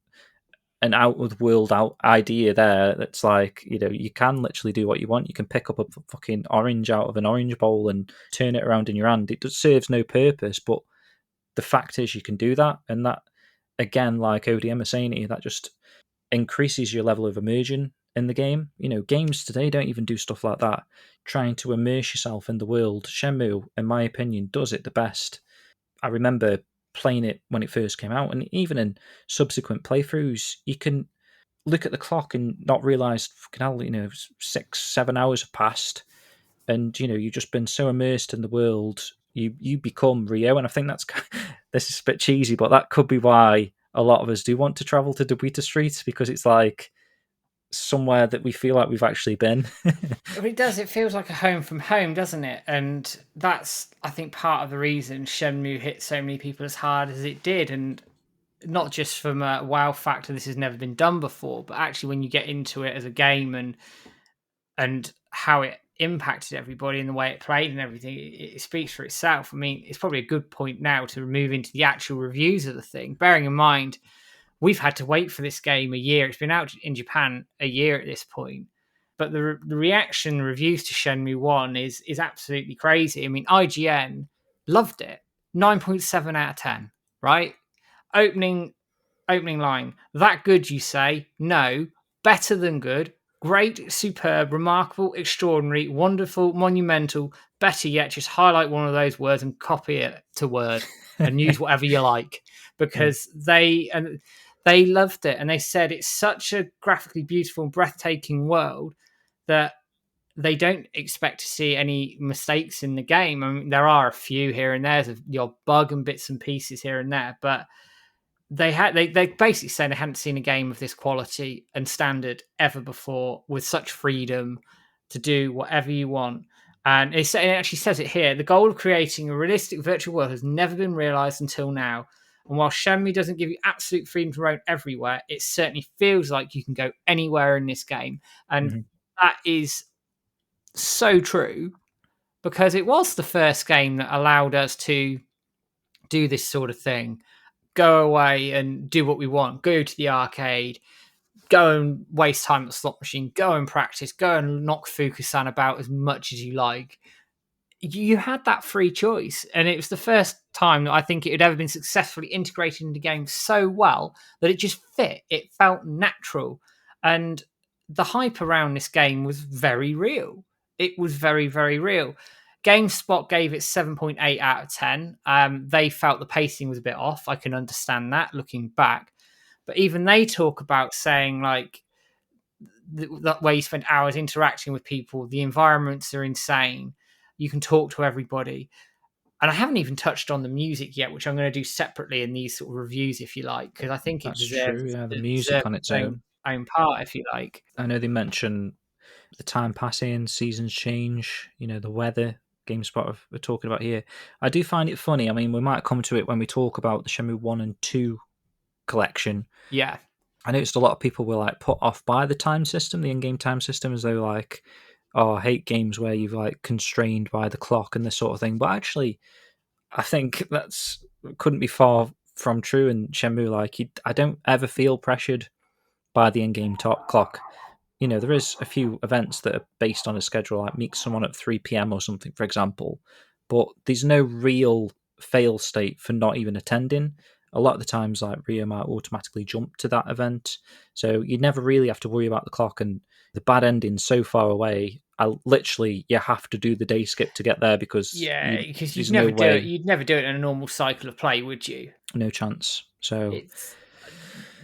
an out of the world idea there. That's like, you can literally do what you want. You can pick up a fucking orange out of an orange bowl and turn it around in your hand. It serves no purpose, but the fact is you can do that. And that, again, like ODM is saying to you, that just increases your level of immersion in the game. Games today don't even do stuff like that. Trying to immerse yourself in the world. Shenmue, in my opinion, does it the best. I remember playing it when it first came out, and even in subsequent playthroughs, you can look at the clock and not realize, fucking hell, 6-7 hours have passed, and you've just been so immersed in the world, you become Rio. And I think that's this is a bit cheesy, but that could be why a lot of us do want to travel to Dobita Street, because it's like somewhere that we feel like we've actually been. But it does. It feels like a home from home, doesn't it? And that's, I think, part of the reason Shenmue hit so many people as hard as it did. And not just from a wow factor, this has never been done before, but actually when you get into it as a game and how it impacted everybody and the way it played and everything, it speaks for itself. I mean, it's probably a good point now to move into the actual reviews of the thing, bearing in mind we've had to wait for this game a year. It's been out in Japan a year at this point. But the reaction reviews to Shenmue 1 is absolutely crazy. I mean, IGN loved it. 9.7 out of 10, right? Opening line. That good, you say? No. Better than good. Great, superb, remarkable, extraordinary, wonderful, monumental. Better yet, just highlight one of those words and copy it to Word and use whatever you like, because they loved it, and they said it's such a graphically beautiful and breathtaking world that they don't expect to see any mistakes in the game. I mean, there are a few here and there's your bug and bits and pieces here and there, but they basically saying they hadn't seen a game of this quality and standard ever before, with such freedom to do whatever you want. And it actually says it here: the goal of creating a realistic virtual world has never been realized until now. And while Shenmue doesn't give you absolute freedom to roam everywhere, it certainly feels like you can go anywhere in this game. And that is so true, because it was the first game that allowed us to do this sort of thing. Go away and do what we want. Go to the arcade. Go and waste time at the slot machine. Go and practice. Go and knock Fukusan about as much as you like. You had that free choice, and it was the first time that I think it had ever been successfully integrated into the game so well that it just fit. It felt natural, and the hype around this game was very real. It was very, very real. GameSpot gave it 7.8 out of 10. They felt the pacing was a bit off. I can understand that looking back. But even they talk about saying, like, that way you spend hours interacting with people, the environments are insane, you can talk to everybody. And I haven't even touched on the music yet, which I'm going to do separately in these sort of reviews, if you like, because I think it That's true, deserves, yeah, the it music deserves on its its own. own part, if you like. I know they mention the time passing, seasons change, the weather. GameSpot we're talking about here. I do find it funny. I mean, we might come to it when we talk about the Shenmue 1 and 2 collection. Yeah. I noticed a lot of people were like put off by the time system, the in-game time system, as though like, oh, I hate games where you've like constrained by the clock and this sort of thing. But actually, I think that's couldn't be far from true in Shenmue. Like, I don't ever feel pressured by the in-game top clock. There is a few events that are based on a schedule, like meet someone at 3 p.m. or something, for example, but there's no real fail state for not even attending. A lot of the times, like, Rio might automatically jump to that event, so you never really have to worry about the clock, and the bad ending's so far away. Literally, you have to do the day skip to get there because Yeah, because you'd there's no never do it. way, You'd never do it in a normal cycle of play, would you? no chance. So, It's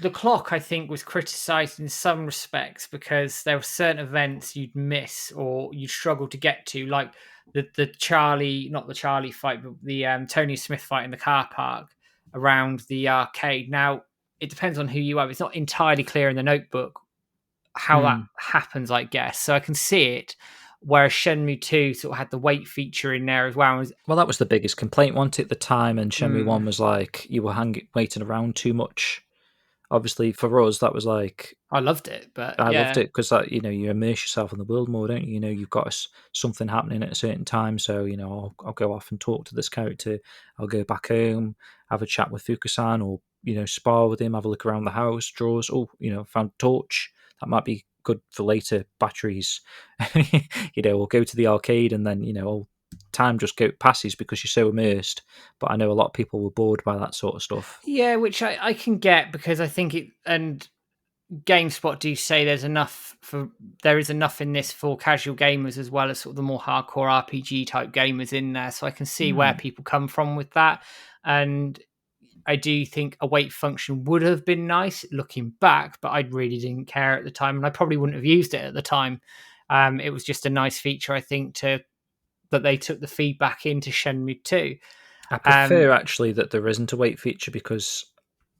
the clock. I think was criticised in some respects because there were certain events you'd miss or you'd struggle to get to, like the Charlie, not the Charlie fight, but the Tony Smith fight in the car park around the arcade. Now it depends on who you are. It's not entirely clear in the notebook how that happens, I guess. So I can see it. Whereas Shenmue 2 sort of had the wait feature in there as well. well, that was the biggest complaint, wasn't it, at the time? And Shenmue 1 was like, you were waiting around too much. Obviously, for us, that was like, I loved it, but I loved yeah. it because that, you immerse yourself in the world more, don't you? You've got something happening at a certain time. So, I'll go off and talk to this character. I'll go back home, have a chat with Fukusan, or, spar with him, have a look around the house, draws. Oh, found a torch. That might be good for later batteries. We'll go to the arcade and then, time just passes because you're so immersed. But I know a lot of people were bored by that sort of stuff. Yeah, which I can get because I think it, and GameSpot do say there is enough in this for casual gamers as well as sort of the more hardcore RPG type gamers in there. So I can see where people come from with that. And I do think a wait function would have been nice looking back, but I really didn't care at the time, and I probably wouldn't have used it at the time. It was just a nice feature, I think, that they took the feedback into Shenmue 2. I prefer actually that there isn't a wait feature because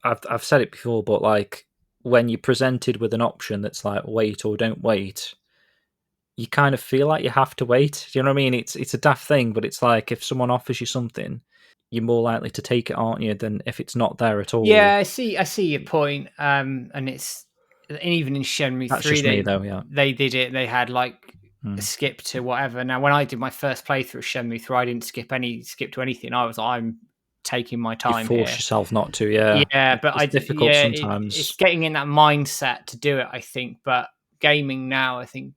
I've said it before, but like when you're presented with an option that's like wait or don't wait, you kind of feel like you have to wait. Do you know what I mean? It's a daft thing, but it's like if someone offers you something, you're more likely to take it, aren't you, than if it's not there at all. Yeah, I see your point. And even in Shenmue That's 3, just me though. Yeah, they did it. They had like a skip to whatever. Now, when I did my first playthrough of Shenmue 3, I didn't skip to anything. I'm taking my you time force here. yourself not to. Yeah, Yeah, but it's difficult sometimes. it's getting in that mindset to do it, I think. But gaming now, I think,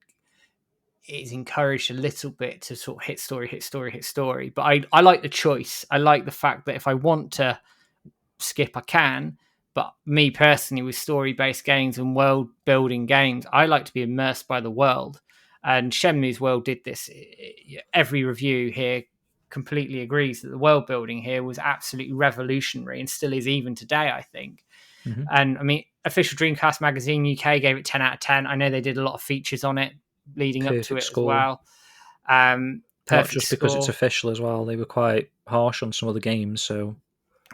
is encouraged a little bit to sort of hit story. But I like the choice. I like the fact that if I want to skip, I can. But me personally, with story-based games and world-building games, I like to be immersed by the world. And Shenmue's world did this. Every review here completely agrees that the world building here was absolutely revolutionary and still is even today, I think. And I mean, official Dreamcast magazine UK gave it 10 out of 10. I know they did a lot of features on it leading Perfect up to it score. as well. Not just because it's official as well. They were quite harsh on some of the games, so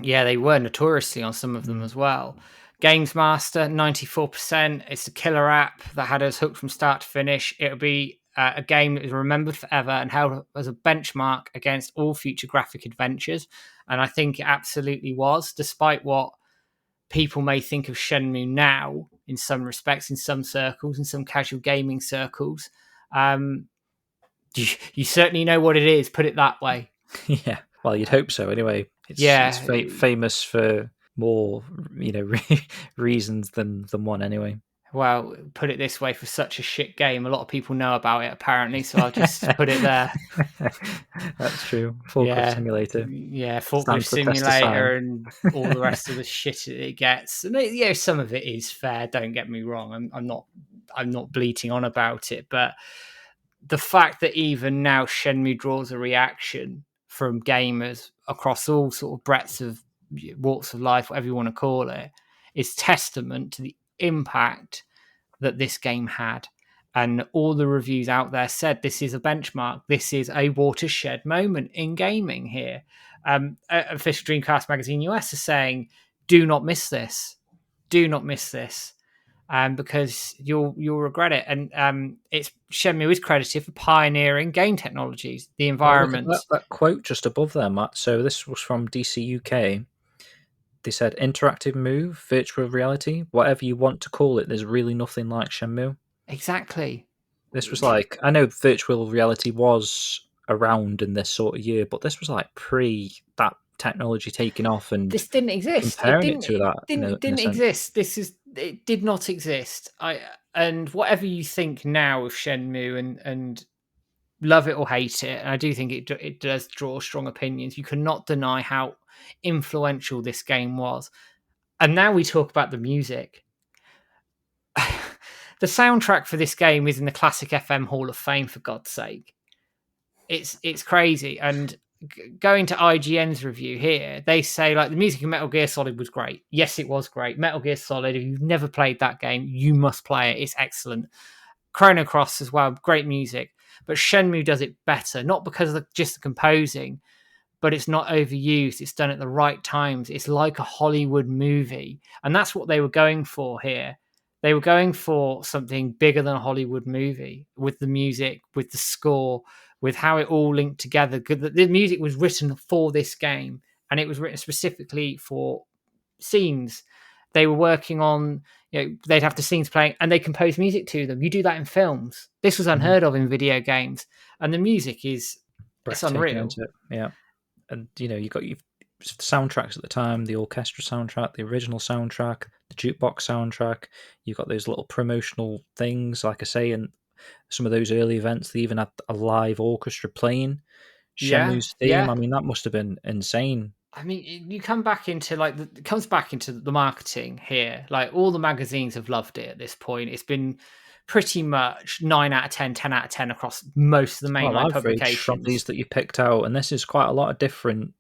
yeah, they were notoriously on some of them as well. Games Master 94%. It's a killer app that had us hooked from start to finish. It'll be a game that is remembered forever and held as a benchmark against all future graphic adventures. And I think it absolutely was, despite what people may think of Shenmue now in some respects, in some circles, in some casual gaming circles. You certainly know what it is, put it that way. Yeah, well, you'd hope so anyway. It's famous for more, reasons than one anyway. Well, put it this way, for such a shit game, a lot of people know about it apparently, so I'll just put it there. That's true. Forklift Simulator. Yeah, Forklift Simulator and all the rest of the shit it gets. And some of it is fair, don't get me wrong. I'm not bleating on about it, but the fact that even now Shenmue draws a reaction from gamers across all sort of breadths of walks of life, whatever you want to call it, is testament to the impact that this game had. And all the reviews out there said this is a benchmark. This is a watershed moment in gaming here. Official Dreamcast Magazine US is saying, do not miss this. Do not miss this. Because you'll regret it. And it's Shenmue is credited for pioneering game technologies, the environment. That quote just above there, Matt. So this was from DC UK. They said, interactive move, virtual reality, whatever you want to call it, there's really nothing like Shenmue. Exactly. This was like, I know virtual reality was around in this sort of year, but this was like pre that technology taking off, and This didn't exist. It comparing it didn't. to It that didn't. It in a didn't sense. exist. It did not exist. And whatever you think now of Shenmue, and love it or hate it, and I do think it does draw strong opinions. You cannot deny how influential this game was. And now we talk about the music. The soundtrack for this game is in the Classic FM Hall of Fame, for God's sake. It's crazy. And going to IGN's review here, they say like the music in Metal Gear Solid was great. Yes, it was great. Metal Gear Solid, if you've never played that game, you must play it. It's excellent. Chrono Cross as well, great music. But Shenmue does it better, not because of just the composing, but it's not overused. It's done at the right times. It's like a Hollywood movie. And that's what they were going for here. They were going for something bigger than a Hollywood movie, with the music, with the score, with how it all linked together. The music was written for this game, and it was written specifically for scenes. They were working on, they'd have the scenes playing and they composed music to them. You do that in films. This was unheard of in video games. And the music it's Breathtaking, unreal. isn't it? Yeah. And you got your soundtracks at the time, the orchestra soundtrack, the original soundtrack, the jukebox soundtrack. You've got those little promotional things, like I say, and some of those early events, they even had a live orchestra playing Shenmue's theme. Yeah. I mean, that must have been insane. I mean, you come back into it comes back into the marketing here. Like, all the magazines have loved it at this point. It's been pretty much 9 out of 10, 10 out of 10 across most of the mainline publications. From these that you picked out, and this is quite a lot of different,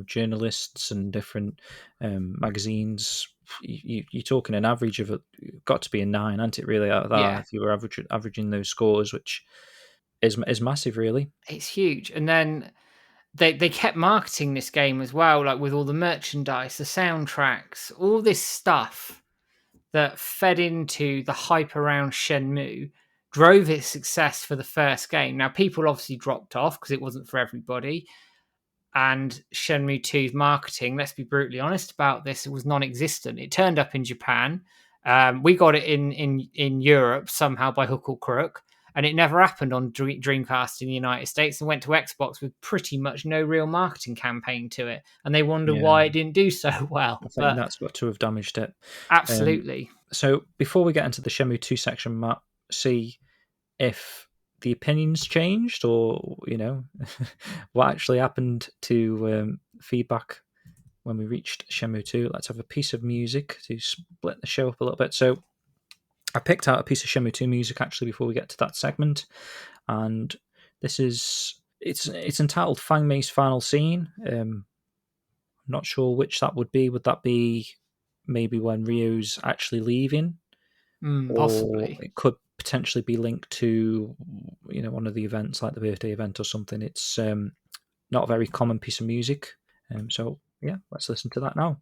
journalists and different magazines. You're talking an average of got to be a 9, hasn't it? Really, out of that, Yeah. if you were averaging those scores, which is massive, really. It's huge. And then they kept marketing this game as well, like with all the merchandise, the soundtracks, all this stuff that fed into the hype around Shenmue, drove its success for the first game. Now, people obviously dropped off because it wasn't for everybody. And Shenmue 2's marketing, let's be brutally honest about this, it was non-existent. It turned up in Japan. We got it in Europe somehow by hook or crook. And it never happened on Dreamcast in the United States, and went to Xbox with pretty much no real marketing campaign to it. And they wonder why it didn't do so well. I think that's got to have damaged it. Absolutely. So before we get into the Shenmue 2 section, Matt, see if the opinions changed, or, what actually happened to feedback when we reached Shenmue 2. Let's have a piece of music to split the show up a little bit. So I picked out a piece of Shenmue 2 music actually before we get to that segment, and this is it's entitled FANGMEI'S Final Scene. I'm not sure which that would be. Would that be maybe when Ryo's actually leaving? Possibly. Or it could potentially be linked to one of the events, like the birthday event or something. It's not a very common piece of music. So yeah, let's listen to that now.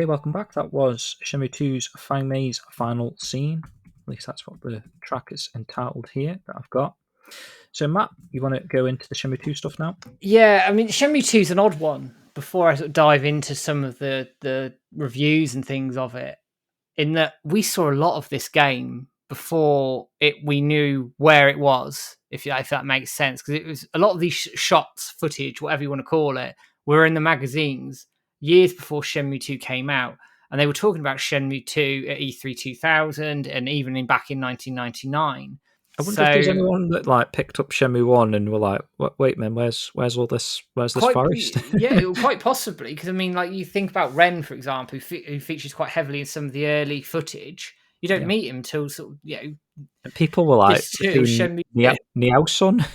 Okay, welcome back. That was Shenmue 2's FANGMEI'S final scene. At least that's what the track is entitled here that I've got. So, Matt, you want to go into the Shenmue 2 stuff now? Yeah, I mean, Shenmue 2 is an odd one. Before I sort of dive into some of the reviews and things of it, in that we saw a lot of this game before we knew where it was, if that makes sense, because it was a lot of these shots, footage, whatever you want to call it, were in the magazines years before Shenmue 2 came out, and they were talking about Shenmue 2 at E3 2000 and even back in 1999. I wonder if there's anyone that picked up Shenmue 1 and were like, "Wait, man, where's all this? Where's this forest?" Yeah, quite possibly, because I mean, you think about Ren, for example, who features quite heavily in some of the early footage. You don't meet him till sort of And people were like, Shenmue. Niao's son.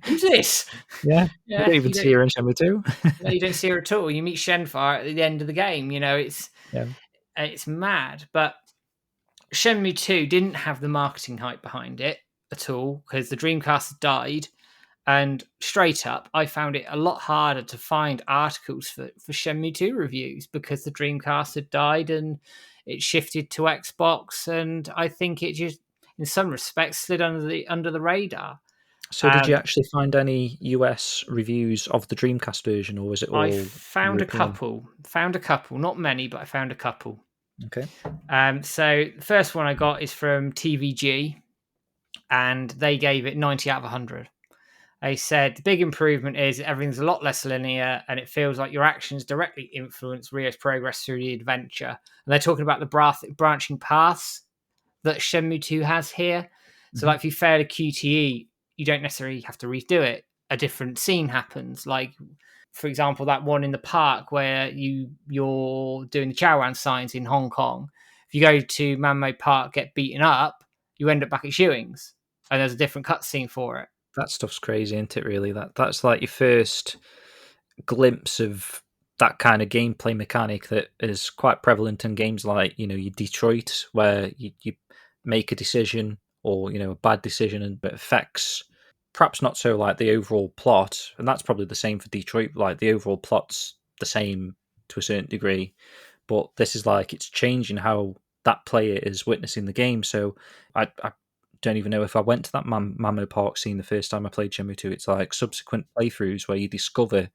Who's this? Yeah, you don't even see her in Shenmue 2. No, you don't see her at all. You meet Shenfire at the end of the game. It's mad. But Shenmue 2 didn't have the marketing hype behind it at all because the Dreamcast had died. And straight up, I found it a lot harder to find articles for Shenmue 2 reviews because the Dreamcast had died and it shifted to Xbox. And I think it just, in some respects, slid under the radar. So, did you actually find any US reviews of the Dreamcast version, or was it all? I found European? Found a couple, not many, but I found a couple. Okay. So the first one I got is from TVG, and they gave it 90 out of 100. They said the big improvement is everything's a lot less linear, and it feels like your actions directly influence Ryo's progress through the adventure. And they're talking about the branching paths that Shenmue 2 has here. So, if you fail a QTE, you don't necessarily have to redo it. A different scene happens. Like, for example, that one in the park where you're doing the Chaoran signs in Hong Kong. If you go to Manmade Park, get beaten up, you end up back at Ewing's, and there's a different cutscene for it. That stuff's crazy, isn't it? Really, that's like your first glimpse of that kind of gameplay mechanic that is quite prevalent in games like your Detroit, where you make a decision or a bad decision and it affects perhaps not so like the overall plot, and that's probably the same for Detroit. Like the overall plot's the same to a certain degree, but this is like it's changing how that player is witnessing the game. So I don't even know if I went to that Mammo Park scene the first time I played Shenmue 2. It's like subsequent playthroughs where you discover,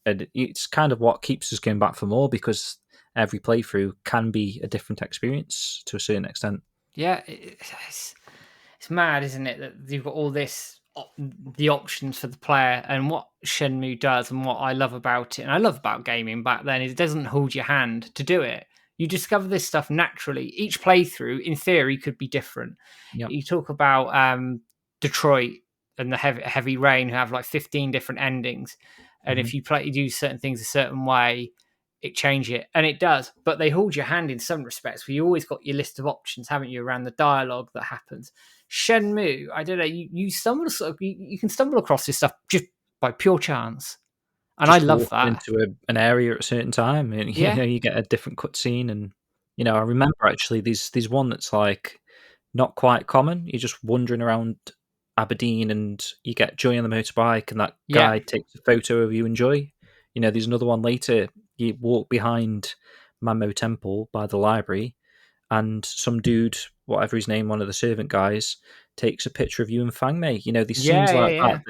and it's kind of what keeps us going back for more, because every playthrough can be a different experience to a certain extent. Yeah, it's mad, isn't it, that you've got all this, the options for the player, and what Shenmue does and what I love about it, and I love about gaming back then, is it doesn't hold your hand to do it. You discover this stuff naturally. Each playthrough, in theory, could be different. Yep. You talk about Detroit and the heavy rain, who have like 15 different endings, and if you do certain things a certain way, it changes it, and it does. But they hold your hand in some respects, where you always got your list of options, haven't you, around the dialogue that happens. Shenmue, I don't know, you can stumble across this stuff just by pure chance. And just I love that. Into an area at a certain time, and you get a different cutscene, and I remember actually there's one that's like not quite common. You're just wandering around Aberdeen, and you get Joy on the motorbike, and that guy takes a photo of you and Joy. There's another one later. You walk behind Mammo Temple by the library, and some dude, whatever his name, one of the servant guys, takes a picture of you and Fangmei. These scenes that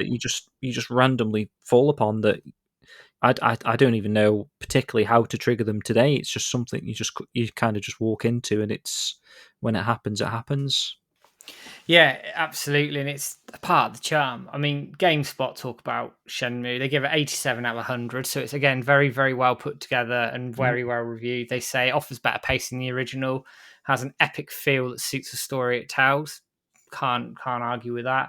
you just randomly fall upon that. I don't even know particularly how to trigger them today. It's just something you kind of just walk into, and it's when it happens, it happens. Yeah, absolutely, and it's a part of the charm. I mean, GameSpot talk about Shenmue. They give it 87 out of 100, so it's again very, very well put together and very well reviewed. They say it offers better pacing than the original, has an epic feel that suits the story it tells. Can't argue with that.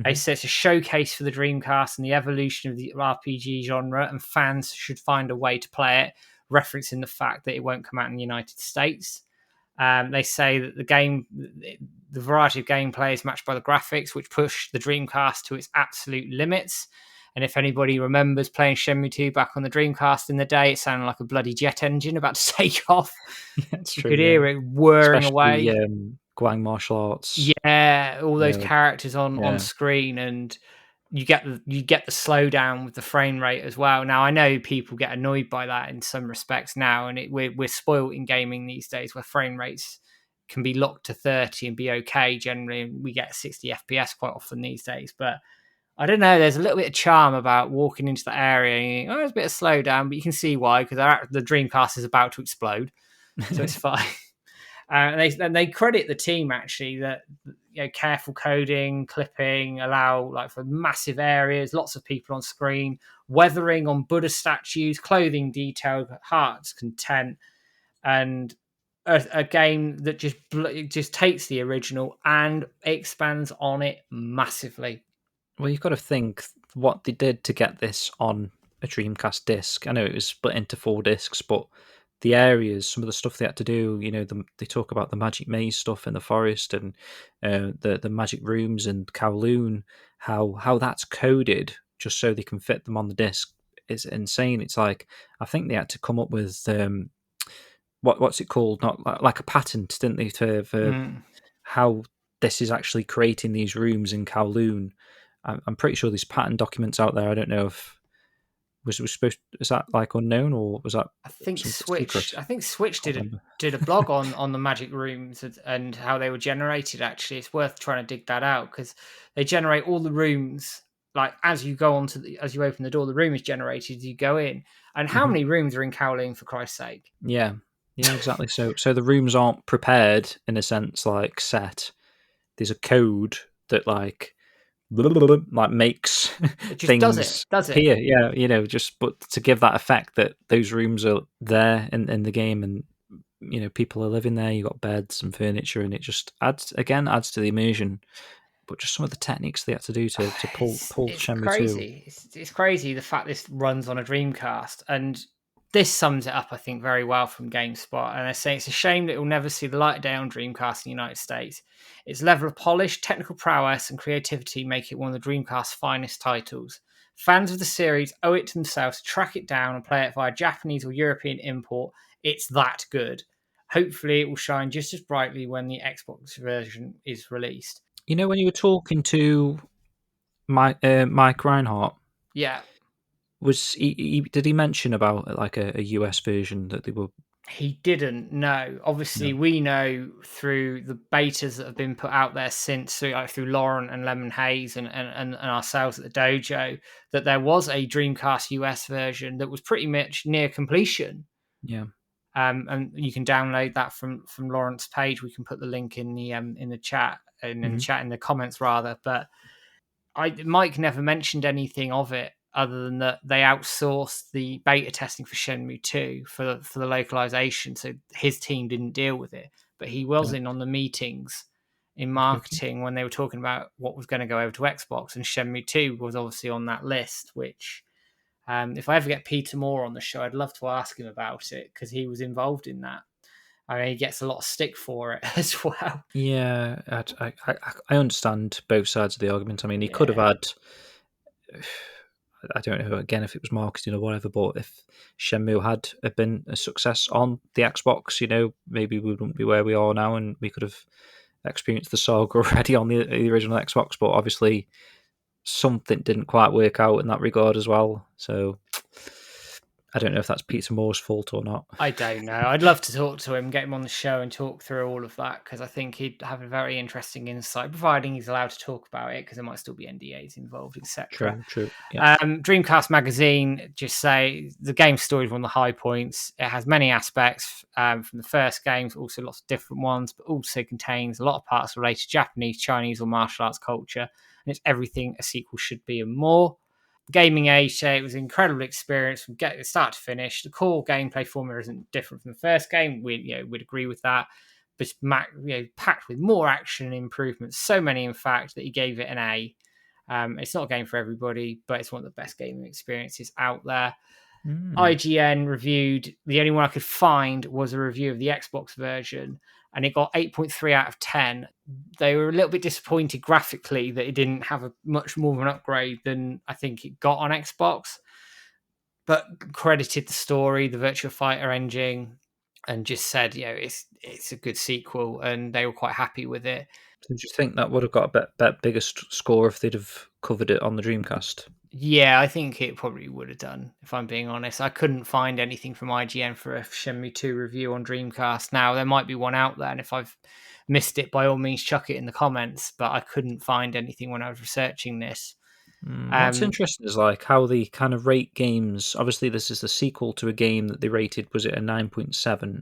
They say it's a showcase for the Dreamcast and the evolution of the RPG genre, and fans should find a way to play it, referencing the fact that it won't come out in the United States. They say that the variety of gameplay is matched by the graphics, which push the Dreamcast to its absolute limits. And if anybody remembers playing Shenmue 2 back on the Dreamcast in the day, it sounded like a bloody jet engine about to take off. That's you true, could hear it whirring away. Guang martial arts. Yeah, all those characters on screen, and you get the slowdown with the frame rate as well. Now I know people get annoyed by that in some respects now, and we're spoiled in gaming these days where frame rates can be locked to 30 and be okay generally, and we get 60 FPS quite often these days. But I don't know, there's a little bit of charm about walking into the area and you think, oh, there's a bit of slowdown, but you can see why, because the Dreamcast is about to explode, so it's fine. And they credit the team actually that careful coding, clipping allow like for massive areas, lots of people on screen, weathering on Buddha statues, clothing detail, hearts content, and a game that just takes the original and expands on it massively. Well, you've got to think what they did to get this on a Dreamcast disc. I know it was split into 4 discs, but the areas, some of the stuff they had to do, they talk about the Magic Maze stuff in the forest and the Magic Rooms and Kowloon, how that's coded just so they can fit them on the disc is insane. It's like, I think they had to come up with what's it called? Not like a patent, didn't they, for how this is actually creating these rooms in Kowloon. I'm pretty sure there's patent documents out there. I don't know if was that like unknown, or was that I think secret? Switch did a blog on the Magic Rooms and how they were generated. Actually, it's worth trying to dig that out because they generate all the rooms. Like as you go as you open the door, the room is generated. You go in, and how many rooms are in Kowloon, for Christ's sake? Yeah, exactly. So the rooms aren't prepared in a sense, like set. There's a code that like makes It just things does it. appear. Yeah, just but to give that effect that those rooms are there in the game, and people are living there. You got beds and furniture, and it just adds to the immersion. But just some of the techniques they had to do to pull It's Shenmue 2. crazy. It's crazy the fact this runs on a Dreamcast, and this sums it up, I think, very well from GameSpot. And they say it's a shame that it will never see the light of day on Dreamcast in the United States. Its level of polish, technical prowess, and creativity make it one of the Dreamcast's finest titles. Fans of the series owe it to themselves to track it down and play it via Japanese or European import. It's that good. Hopefully, it will shine just as brightly when the Xbox version is released. When you were talking to Mike Reinhardt, Yeah. was did he mention about like a US version that they were? He didn't know. Obviously, No. we know through the betas that have been put out there since, through Lauren and Lemon Hayes and ourselves at the dojo, that there was a Dreamcast US version that was pretty much near completion. Yeah. And you can download that from Lawrence's page. We can put the link in the chat and in the comments rather. But Mike never mentioned anything of it other than that they outsourced the beta testing for Shenmue 2 for the localization, so his team didn't deal with it. But he was in on the meetings in marketing when they were talking about what was going to go over to Xbox, and Shenmue 2 was obviously on that list, which if I ever get Peter Moore on the show, I'd love to ask him about it because he was involved in that. I mean, he gets a lot of stick for it as well. Yeah, I understand both sides of the argument. I mean, he could have had, I don't know, again, if it was marketing or whatever, but if Shenmue had been a success on the Xbox, maybe we wouldn't be where we are now, and we could have experienced the saga already on the original Xbox, but obviously something didn't quite work out in that regard as well. So I don't know if that's Peter Moore's fault or not. I don't know. I'd love to talk to him, get him on the show and talk through all of that because I think he'd have a very interesting insight, providing he's allowed to talk about it because there might still be NDAs involved, etc. True. Yeah. Dreamcast Magazine just say the game story is one of the high points. It has many aspects from the first games, also lots of different ones, but also contains a lot of parts related to Japanese, Chinese, or martial arts culture, and it's everything a sequel should be and more. Gaming age say it was an incredible experience from start to finish. The core gameplay formula isn't different from the first game. We'd agree with that. But it's packed with more action and improvements. So many, in fact, that he gave it an A. It's not a game for everybody, but it's one of the best gaming experiences out there. IGN reviewed, the only one I could find was a review of the Xbox version, and it got 8.3 out of 10. They were a little bit disappointed graphically that it didn't have a much more of an upgrade than I think it got on Xbox, but credited the story, the Virtua Fighter engine, and just said, it's a good sequel, and they were quite happy with it. So do you think that would have got a bit bigger score if they'd have covered it on the Dreamcast? Yeah, I think it probably would have done, if I'm being honest. I couldn't find anything from IGN for a Shenmue 2 review on Dreamcast. Now, there might be one out there, and if I've missed it, by all means, chuck it in the comments, but I couldn't find anything when I was researching this. What's Um, interesting is like how they kind of rate games. Obviously, this is the sequel to a game that they rated, was it a 9.7?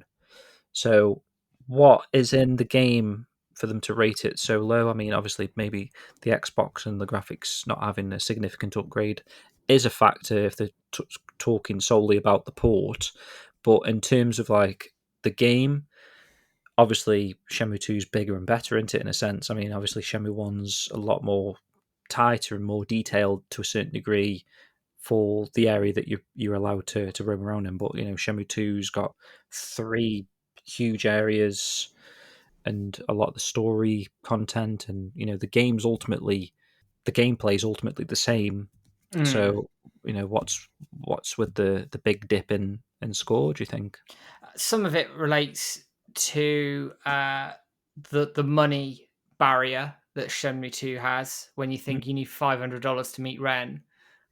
So, what is in the game for them to rate it so low? I mean, obviously, maybe the Xbox and the graphics not having a significant upgrade is a factor if they're talking solely about the port. But in terms of like the game, obviously Shenmue 2 is bigger and better, isn't it, in a sense? I mean, obviously Shenmue 1's a lot more tighter and more detailed to a certain degree for the area that you're allowed to roam around in. But Shenmue 2's got 3 huge areas and a lot of the story content, and the gameplay is ultimately the same. mm. So what's with the big dip in score? Do you think? Some of it relates to the money barrier that Shenmue 2 has. When you Mhm. think you need $500 to meet Ren,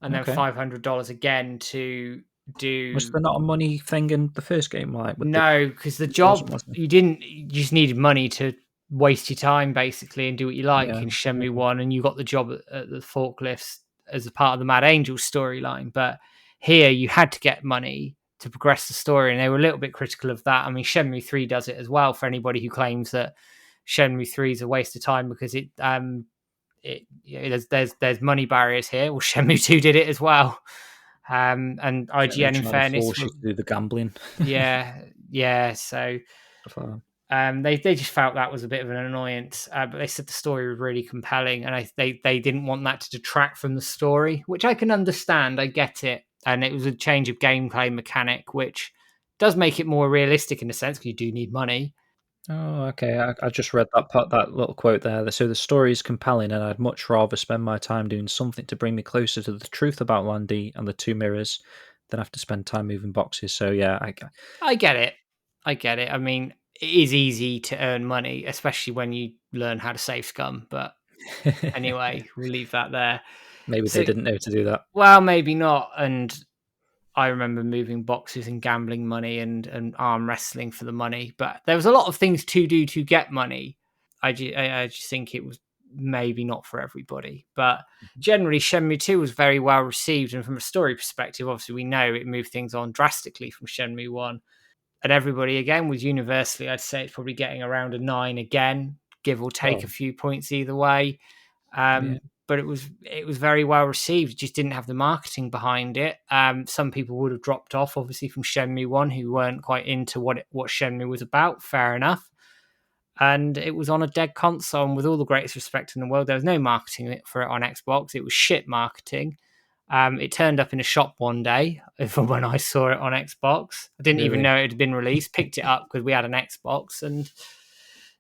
and then Okay. $500 again to Was do. there not a money thing in the first game, like with the? No, because the There wasn't, job, was there? you just needed money to waste your time basically and do what you like Yeah. in Shenmue Yeah. 1, and you got the job at the forklifts as a part of the Mad Angels storyline. But here you had to get money to progress the story, and they were a little bit critical of that. I mean, Shenmue 3 does it as well, for anybody who claims that Shenmue 3 is a waste of time because there's money barriers here. Well, Shenmue 2 did it as well. And I think they're IGN, in trying to fairness, force you to do the gambling. yeah, yeah. So Stuff like that. they just felt that was a bit of an annoyance, but they said the story was really compelling, and they didn't want that to detract from the story, which I can understand. I get it, and it was a change of gameplay mechanic, which does make it more realistic in a sense because you do need money. Oh, okay. I just read that little quote there. So the story is compelling, and I'd much rather spend my time doing something to bring me closer to the truth about Landy and the two mirrors than have to spend time moving boxes. So yeah, I get it. I get it. I mean, it is easy to earn money, especially when you learn how to save scum. But anyway, we'll leave that there. maybe they So, didn't know to do that. well, maybe not. And I remember moving boxes and gambling money and arm wrestling for the money, but there was a lot of things to do to get money. I just think it was maybe not for everybody, but generally Shenmue 2 was very well received, and from a story perspective, obviously we know it moved things on drastically from Shenmue 1, and everybody again was universally, I'd say it's probably getting around a 9 again, give or take a Well, few points either way. yeah, But it was very well received. It just didn't have the marketing behind it. Some people would have dropped off, obviously, from Shenmue One, who weren't quite into what Shenmue was about. Fair enough. And it was on a dead console, and with all the greatest respect in the world, there was no marketing for it on Xbox. It was shit marketing. It turned up in a shop one day from when I saw it on Xbox. I didn't even really know it had been released. Picked it up because we had an Xbox, and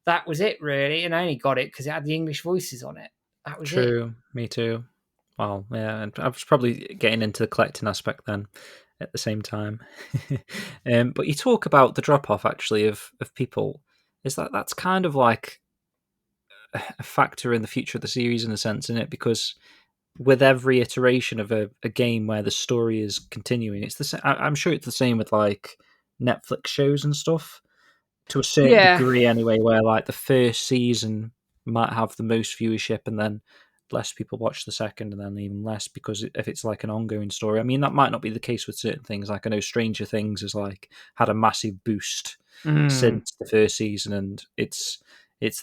that was it, really. And I only got it because it had the English voices on it. That was it. true. Me too. Well, yeah, and I was probably getting into the collecting aspect then at the same time. But you talk about the drop off actually of people. Is that's kind of like a factor in the future of the series in a sense, isn't it? Because with every iteration of a game where the story is continuing, it's the same. I'm sure it's the same with like Netflix shows and stuff to a certain Yeah. degree anyway, where like the first season might have the most viewership and then less people watch the second and then even less because if it's like an ongoing story. I mean, that might not be the case with certain things. Like I know Stranger Things has like had a massive boost Mm. since the first season, and it's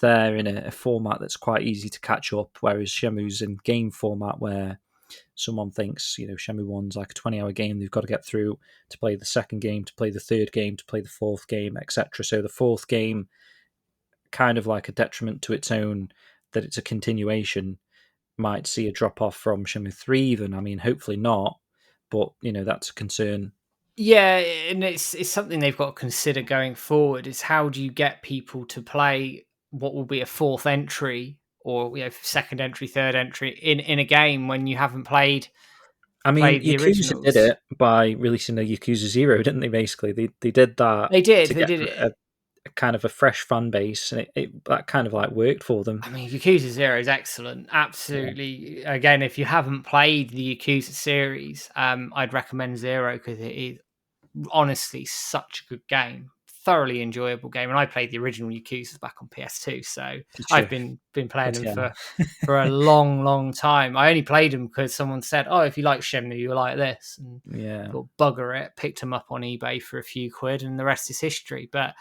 there in a format that's quite easy to catch up, whereas Shemu's in game format where someone thinks, Shenmue 1's like a 20-hour game they've got to get through to play the second game, to play the third game, to play the fourth game, etc. So the fourth game, kind of like a detriment to its own, that it's a continuation, might see a drop off from Shenmue 3 even. I mean, hopefully not, but, that's a concern. Yeah, and it's something they've got to consider going forward. Is how do you get people to play what will be a fourth entry or second entry, third entry in a game when you haven't played I mean, played the Yakuza did originals. it by releasing a Yakuza Zero, didn't they? Basically, they did that They did. to They get did it. a kind of a fresh fan base, and that kind of like worked for them. I mean, Yakuza Zero is excellent. Yeah, Absolutely. Again, if you haven't played the Yakuza series, I'd recommend Zero because it is honestly such a good game. Thoroughly enjoyable game. And I played the original Yakuza back on PS2, so did I've you? been playing Bloody them hell. for a long time. I only played them because someone said, "Oh, if you like Shenmue, you'll like this." And Yeah. thought, bugger it, picked them up on eBay for a few quid, and the rest is history. But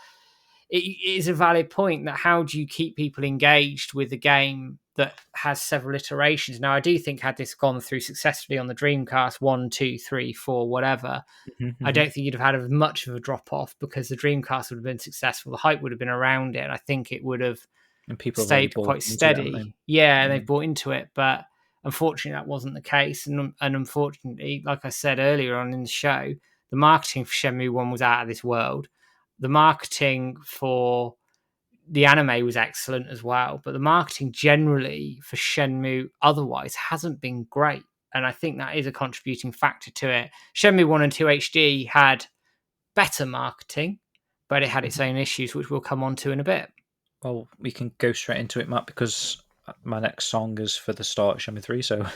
it is a valid point that how do you keep people engaged with a game that has several iterations? Now, I do think had this gone through successfully on the Dreamcast, 1, 2, 3, 4, whatever, Mm-hmm, I mm-hmm. don't think you'd have had as much of a drop off because the Dreamcast would have been successful. The hype would have been around it. And I think it would have And people have already stayed bought quite into it, haven't they? steady. Yeah, Yeah. they've bought into it, but unfortunately, that wasn't the case. And unfortunately, like I said earlier on in the show, the marketing for Shenmue 1 was out of this world. The marketing for the anime was excellent as well, but the marketing generally for Shenmue otherwise hasn't been great. And I think that is a contributing factor to it. Shenmue 1 and 2 HD had better marketing, but it had its Mhm. own issues, which we'll come on to in a bit. Well, we can go straight into it, Matt, because my next song is for the start of Shenmue 3. So Well,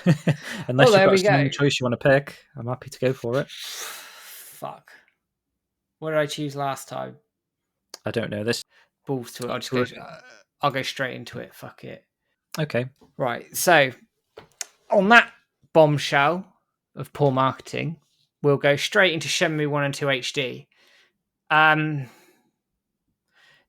unless you've there got a we song go. choice you want to pick, I'm happy to go for it. Fuck. What did I choose last time? I don't know this. Balls to it. Three. I'll go straight into it. Fuck it. Okay. Right. So on that bombshell of poor marketing, we'll go straight into Shenmue 1 and 2 HD.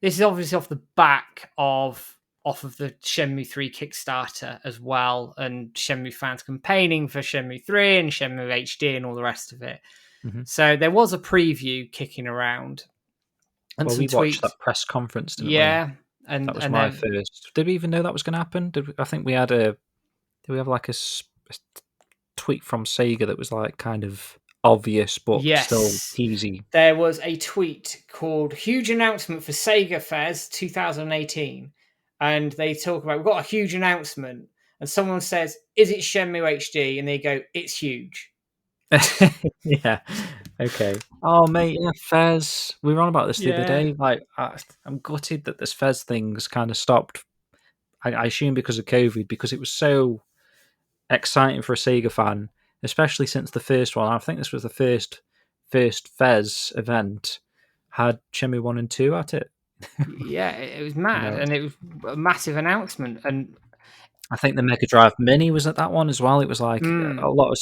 This is obviously off the back of the Shenmue 3 Kickstarter as well, and Shenmue fans campaigning for Shenmue 3 and Shenmue HD and all the rest of it. Mm-hmm. So there was a preview kicking around and Well, some we watched tweets. that press conference, didn't we? Yeah, That was and my then first. Did we even know that was going to happen? I think we had a. Did we have like a tweet from Sega that was like kind of obvious but still yes, easy? there was a tweet called "Huge Announcement for Sega Fest 2018," and they talk about we've got a huge announcement, and someone says, "Is it Shenmue HD?" and they go, "It's huge." Yeah. Okay. Oh, mate, yeah, Fez. We were on about this the other Yeah. day. Like, I'm gutted that this Fez thing's kind of stopped. I assume because of COVID, because it was so exciting for a Sega fan, especially since the first one. I think this was the first Fez event had Shenmue 1 and 2 at it. Yeah, it was You mad, know, and it was a massive announcement. And I think the Mega Drive Mini was at that one as well. It was like a lot of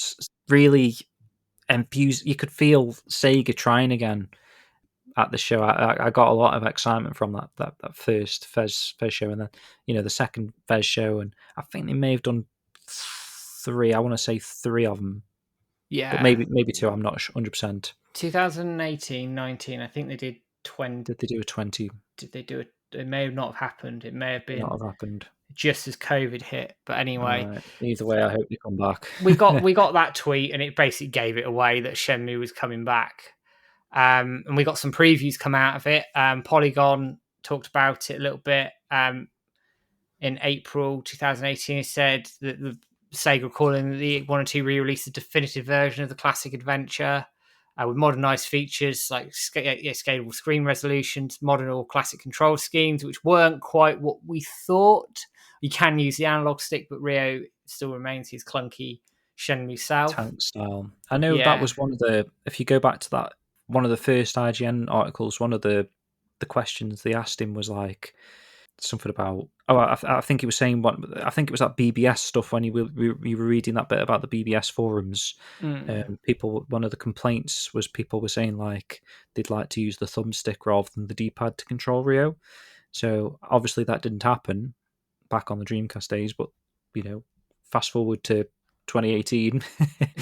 really enthused. You could feel Sega trying again at the show. I got a lot of excitement from that first Fez show, and then the second Fez show, and I think they may have done three. I want to say three of them, but yeah, maybe two. I'm not 100%. 2018, 19. I think they did 20. Did they do a 20? Did they do it? It may have not happened. It may have May not been have happened. just as COVID hit. But All anyway, right. Either way, I hope they come back. we got that tweet, and it basically gave it away that Shenmue was coming back. And we got some previews come out of it. Polygon talked about it a little bit. In April 2018, it said that the Sega were calling the 1 and 2 re-release the definitive version of the classic adventure with modernized features like scalable screen resolutions, modern or classic control schemes, which weren't quite what we thought. You can use the analog stick, but Rio still remains his clunky Shenmue self. Tank style. I know that Yeah. was one of the. If you go back to that, one of the first IGN articles, one of the questions they asked him was like something about. Oh, I think he was saying what. I think it was that BBS stuff when you were reading that bit about the BBS forums. People, one of the complaints was people were saying like they'd like to use the thumbstick rather than the D-pad to control Rio. So obviously that didn't happen back on the Dreamcast days, but fast forward to 2018,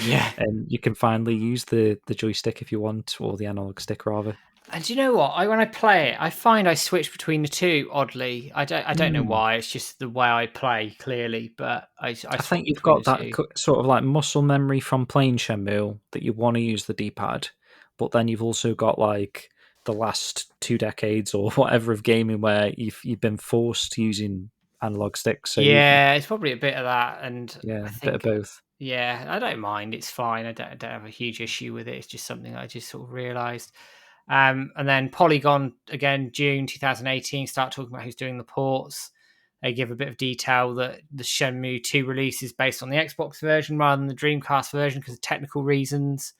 Yeah. and you can finally use the joystick if you want, or the analog stick rather. And do you know what? When I play it, I find I switch between the two. Oddly, I don't know why. It's just the way I play, clearly. But I I swap think you've between the got that two. sort of like muscle memory from playing Shenmue that you want to use the D-pad, but then you've also got like the last 2 decades or whatever of gaming where you've been forced to using analog sticks. So you Yeah, it's probably a bit of that, and yeah, I a bit of think both. Yeah, I don't mind. It's fine. I don't have a huge issue with it. It's just something I just sort of realised. And then Polygon, again, June 2018, start talking about who's doing the ports. They give a bit of detail that the Shenmue 2 release is based on the Xbox version rather than the Dreamcast version because of technical reasons.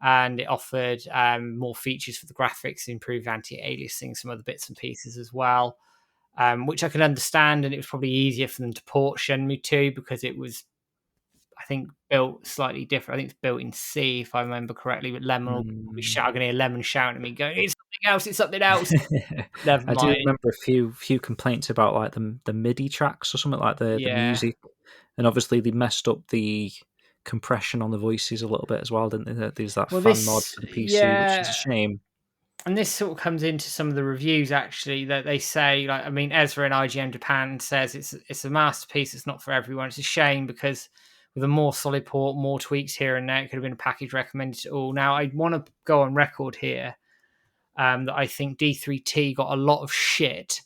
And it offered more features for the graphics, improved anti-aliasing, some other bits and pieces as well, which I can understand. And it was probably easier for them to port Shenmue 2 because it was, I think, built slightly different. I think it's built in C, if I remember correctly. But Lemon will be shouting, I'm going to hear Lemon shouting at me, going, "It's something else! It's something else!" Never I do mind. remember a few complaints about like the MIDI tracks or something like the Yeah. music, and obviously they messed up the compression on the voices a little bit as well, didn't they? There's that Well, fan mod this, for the PC, which is a yeah, shame. and this sort of comes into some of the reviews actually that they say, like, I mean, Ezra in IGN Japan says it's a masterpiece. It's not for everyone. It's a shame because with a more solid port, more tweaks here and there, it could have been a package recommended to all. Now, I want to go on record here that I think D3T got a lot of shit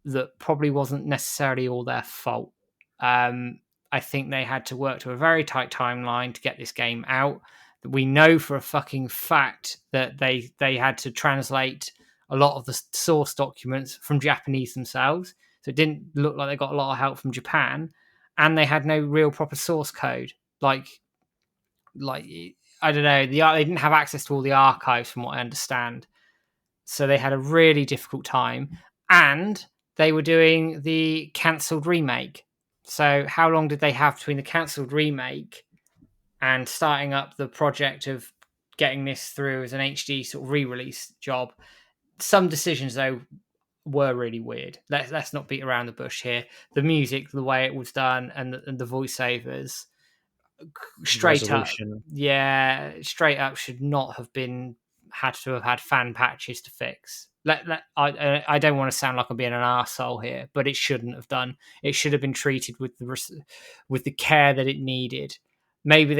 that probably wasn't necessarily all their fault. Um, I think they had to work to a very tight timeline to get this game out. We know for a fucking fact that they had to translate a lot of the source documents from Japanese themselves, so it didn't look like they got a lot of help from Japan, and they had no real proper source code. Like I don't know, they didn't have access to all the archives, from what I understand. So they had a really difficult time, and they were doing the cancelled remake. So how long did they have between the cancelled remake and starting up the project of getting this through as an HD sort of re-release job? Some decisions though were really weird. Let's not beat around the bush here. The music, the way it was done, and the voiceovers, straight up, Resolution. yeah, straight up should not have been had to have had fan patches to fix. I don't want to sound like I'm being an arsehole here, but it shouldn't have done. It should have been treated with the care that it needed. Maybe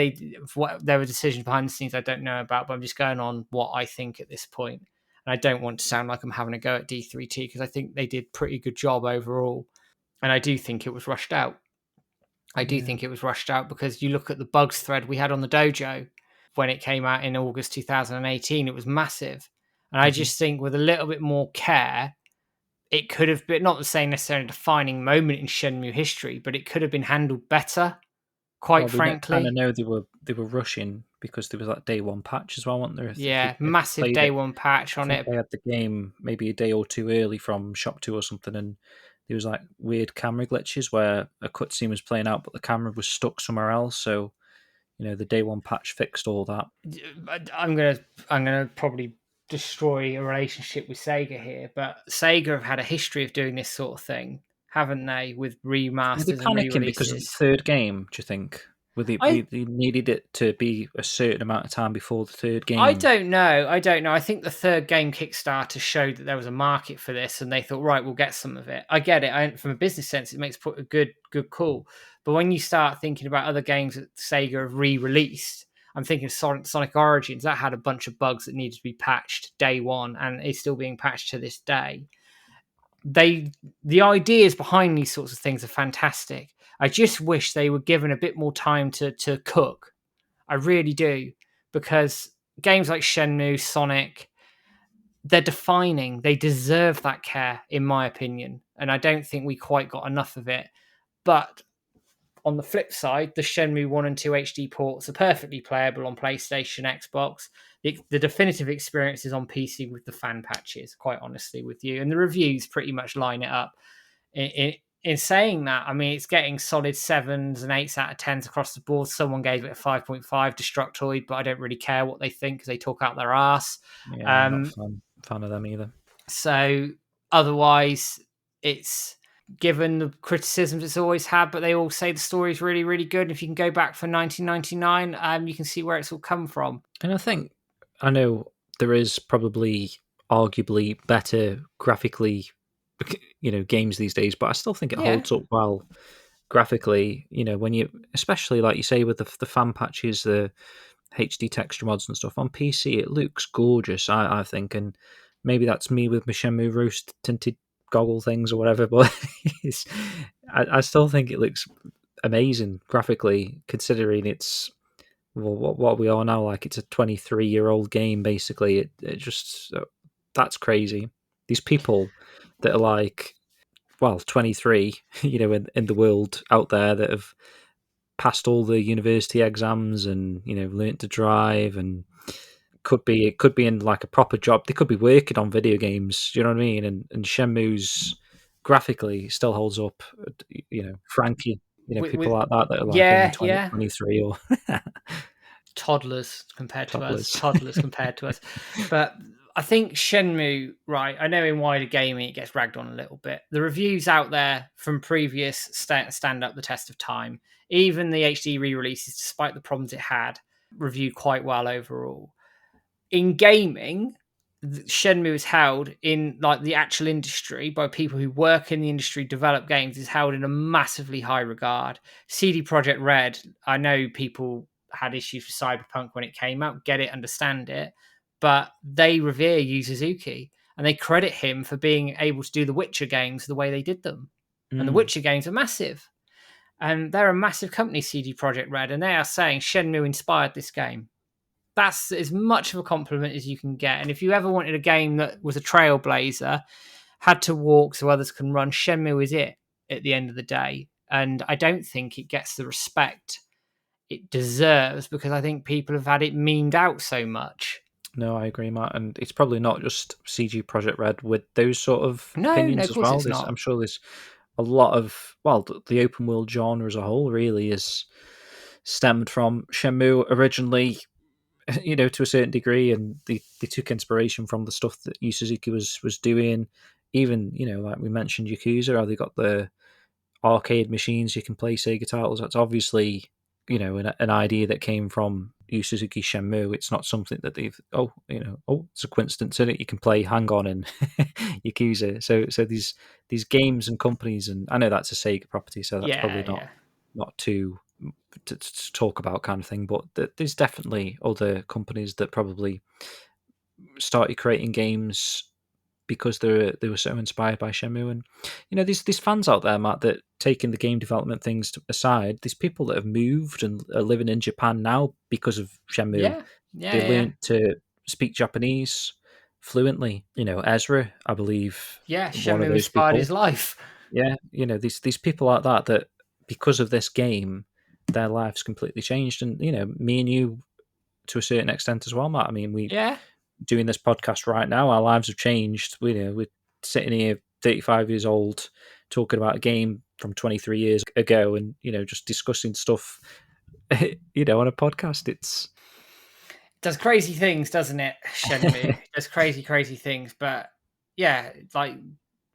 there were decisions behind the scenes I don't know about, but I'm just going on what I think at this point. And I don't want to sound like I'm having a go at D3T because I think they did pretty good job overall, and I do think it was rushed out. I do Yeah. think it was rushed out because you look at the bugs thread we had on the dojo when it came out in August 2018, it was massive. And I Mhm. just think with a little bit more care, it could have been not the same necessarily defining moment in Shenmue history, but it could have been handled better, quite Well, we kind of frankly. know they were rushing because there was that day one patch as well, wasn't there? Yeah, If you massive played day it, one patch I on think it. they had the game maybe a day or two early from Shop 2 or something, and there was like weird camera glitches where a cutscene was playing out, but the camera was stuck somewhere else. So, the day one patch fixed all that. I'm gonna probably destroy a relationship with Sega here, but Sega have had a history of doing this sort of thing, haven't they, with Were they remasters and panicking because of the re-releases? third game, do you think? I They needed it to be a certain amount of time before the third I game? don't know. I don't know. I think the third game Kickstarter showed that there was a market for this, and they thought, right, we'll get some of it. I get it. From a business sense, it makes a good call. But when you start thinking about other games that Sega have re-released, I'm thinking of Sonic Origins. That had a bunch of bugs that needed to be patched day one, and is still being patched to this day. The ideas behind these sorts of things are fantastic. I just wish they were given a bit more time to cook. I really do, because games like Shenmue, Sonic, they're defining. They deserve that care, in my opinion, and I don't think we quite got enough of it. But on the flip side, the Shenmue 1 and 2 HD ports are perfectly playable on PlayStation, Xbox. The definitive experience is on PC with the fan patches, quite honestly, with you. And the reviews pretty much line it up. In saying that, I mean, it's getting solid 7s and 8s out of 10s across the board. Someone gave it a 5.5 Destructoid, but I don't really care what they think because they talk out their ass. Yeah, I'm not Um, a fan of them either. so otherwise, it's given the criticisms it's always had, but they all say the story is really, really good. If you can go back for 1999, you can see where it's all come from. And I know there is probably arguably better graphically, games these days, but I still think it Yeah, holds up well graphically. When you, especially like you say with the fan patches, the HD texture mods and stuff on PC, it looks gorgeous. I think, and maybe that's me with my Shenmue Roost tinted goggle things or whatever, but I still think it looks amazing graphically, considering it's what we are now. Like, it's a 23-year-old game, basically. It just that's crazy. These people that are like, well, 23, in the world out there, that have passed all the university exams and learnt to drive, and it could be in like a proper job. They could be working on video games. Do you know what I mean? And Shenmue's graphically still holds up. Frankie, people like that are like only yeah, yeah. 23 or Toddlers compared to us. toddlers. Toddlers compared to us. But I think Shenmue, right? I know in wider gaming it gets ragged on a little bit. The reviews out there from previous stand up the test of time. Even the HD re-releases, despite the problems it had, reviewed quite well overall. In gaming, Shenmue is held in like the actual industry by people who work in the industry, develop games, is held in a massively high regard. CD Projekt Red, I know people had issues with Cyberpunk when it came out, get it, understand it, but they revere Yu Suzuki and they credit him for being able to do the Witcher games the way they did them. And the Witcher games are massive. And they're a massive company, CD Projekt Red, and they are saying Shenmue inspired this game. That's as much of a compliment as you can get. And if you ever wanted a game that was a trailblazer, had to walk so others can run, Shenmue is it at the end of the day. And I don't think it gets the respect it deserves, because I think people have had it memed out so much. No, I agree, Matt. And it's probably not just CG Project Red with those sort of No, opinions of as course well. it's not. I'm sure there's a lot of, well, the open world genre as a whole really is stemmed from Shenmue originally, to a certain degree, and they took inspiration from the stuff that Yu Suzuki was doing. Even, like we mentioned, Yakuza, how they got the arcade machines you can play Sega titles. That's obviously, an idea that came from Yu Suzuki Shenmue. It's not something that they've, it's a coincidence in it. You can play Hang On and Yakuza. So these games and companies, and I know that's a Sega property, so that's probably not too to talk about kind of thing, but there's definitely other companies that probably started creating games because they were so inspired by Shenmue. And these fans out there, Matt, that taking the game development things aside, these people that have moved and are living in Japan now because of Shenmue. They learned to speak Japanese fluently. Ezra, I believe, Yeah, one of Shenmue those inspired people. his life. Yeah, these people like that because of this game, their lives completely changed. And me and you, to a certain extent as well, Matt. I mean, we doing this podcast right now, our lives have changed. We're sitting here 35 years old talking about a game from 23 years ago, and just discussing stuff on a podcast. It does crazy things, doesn't it? Shenmue does crazy things. But yeah, like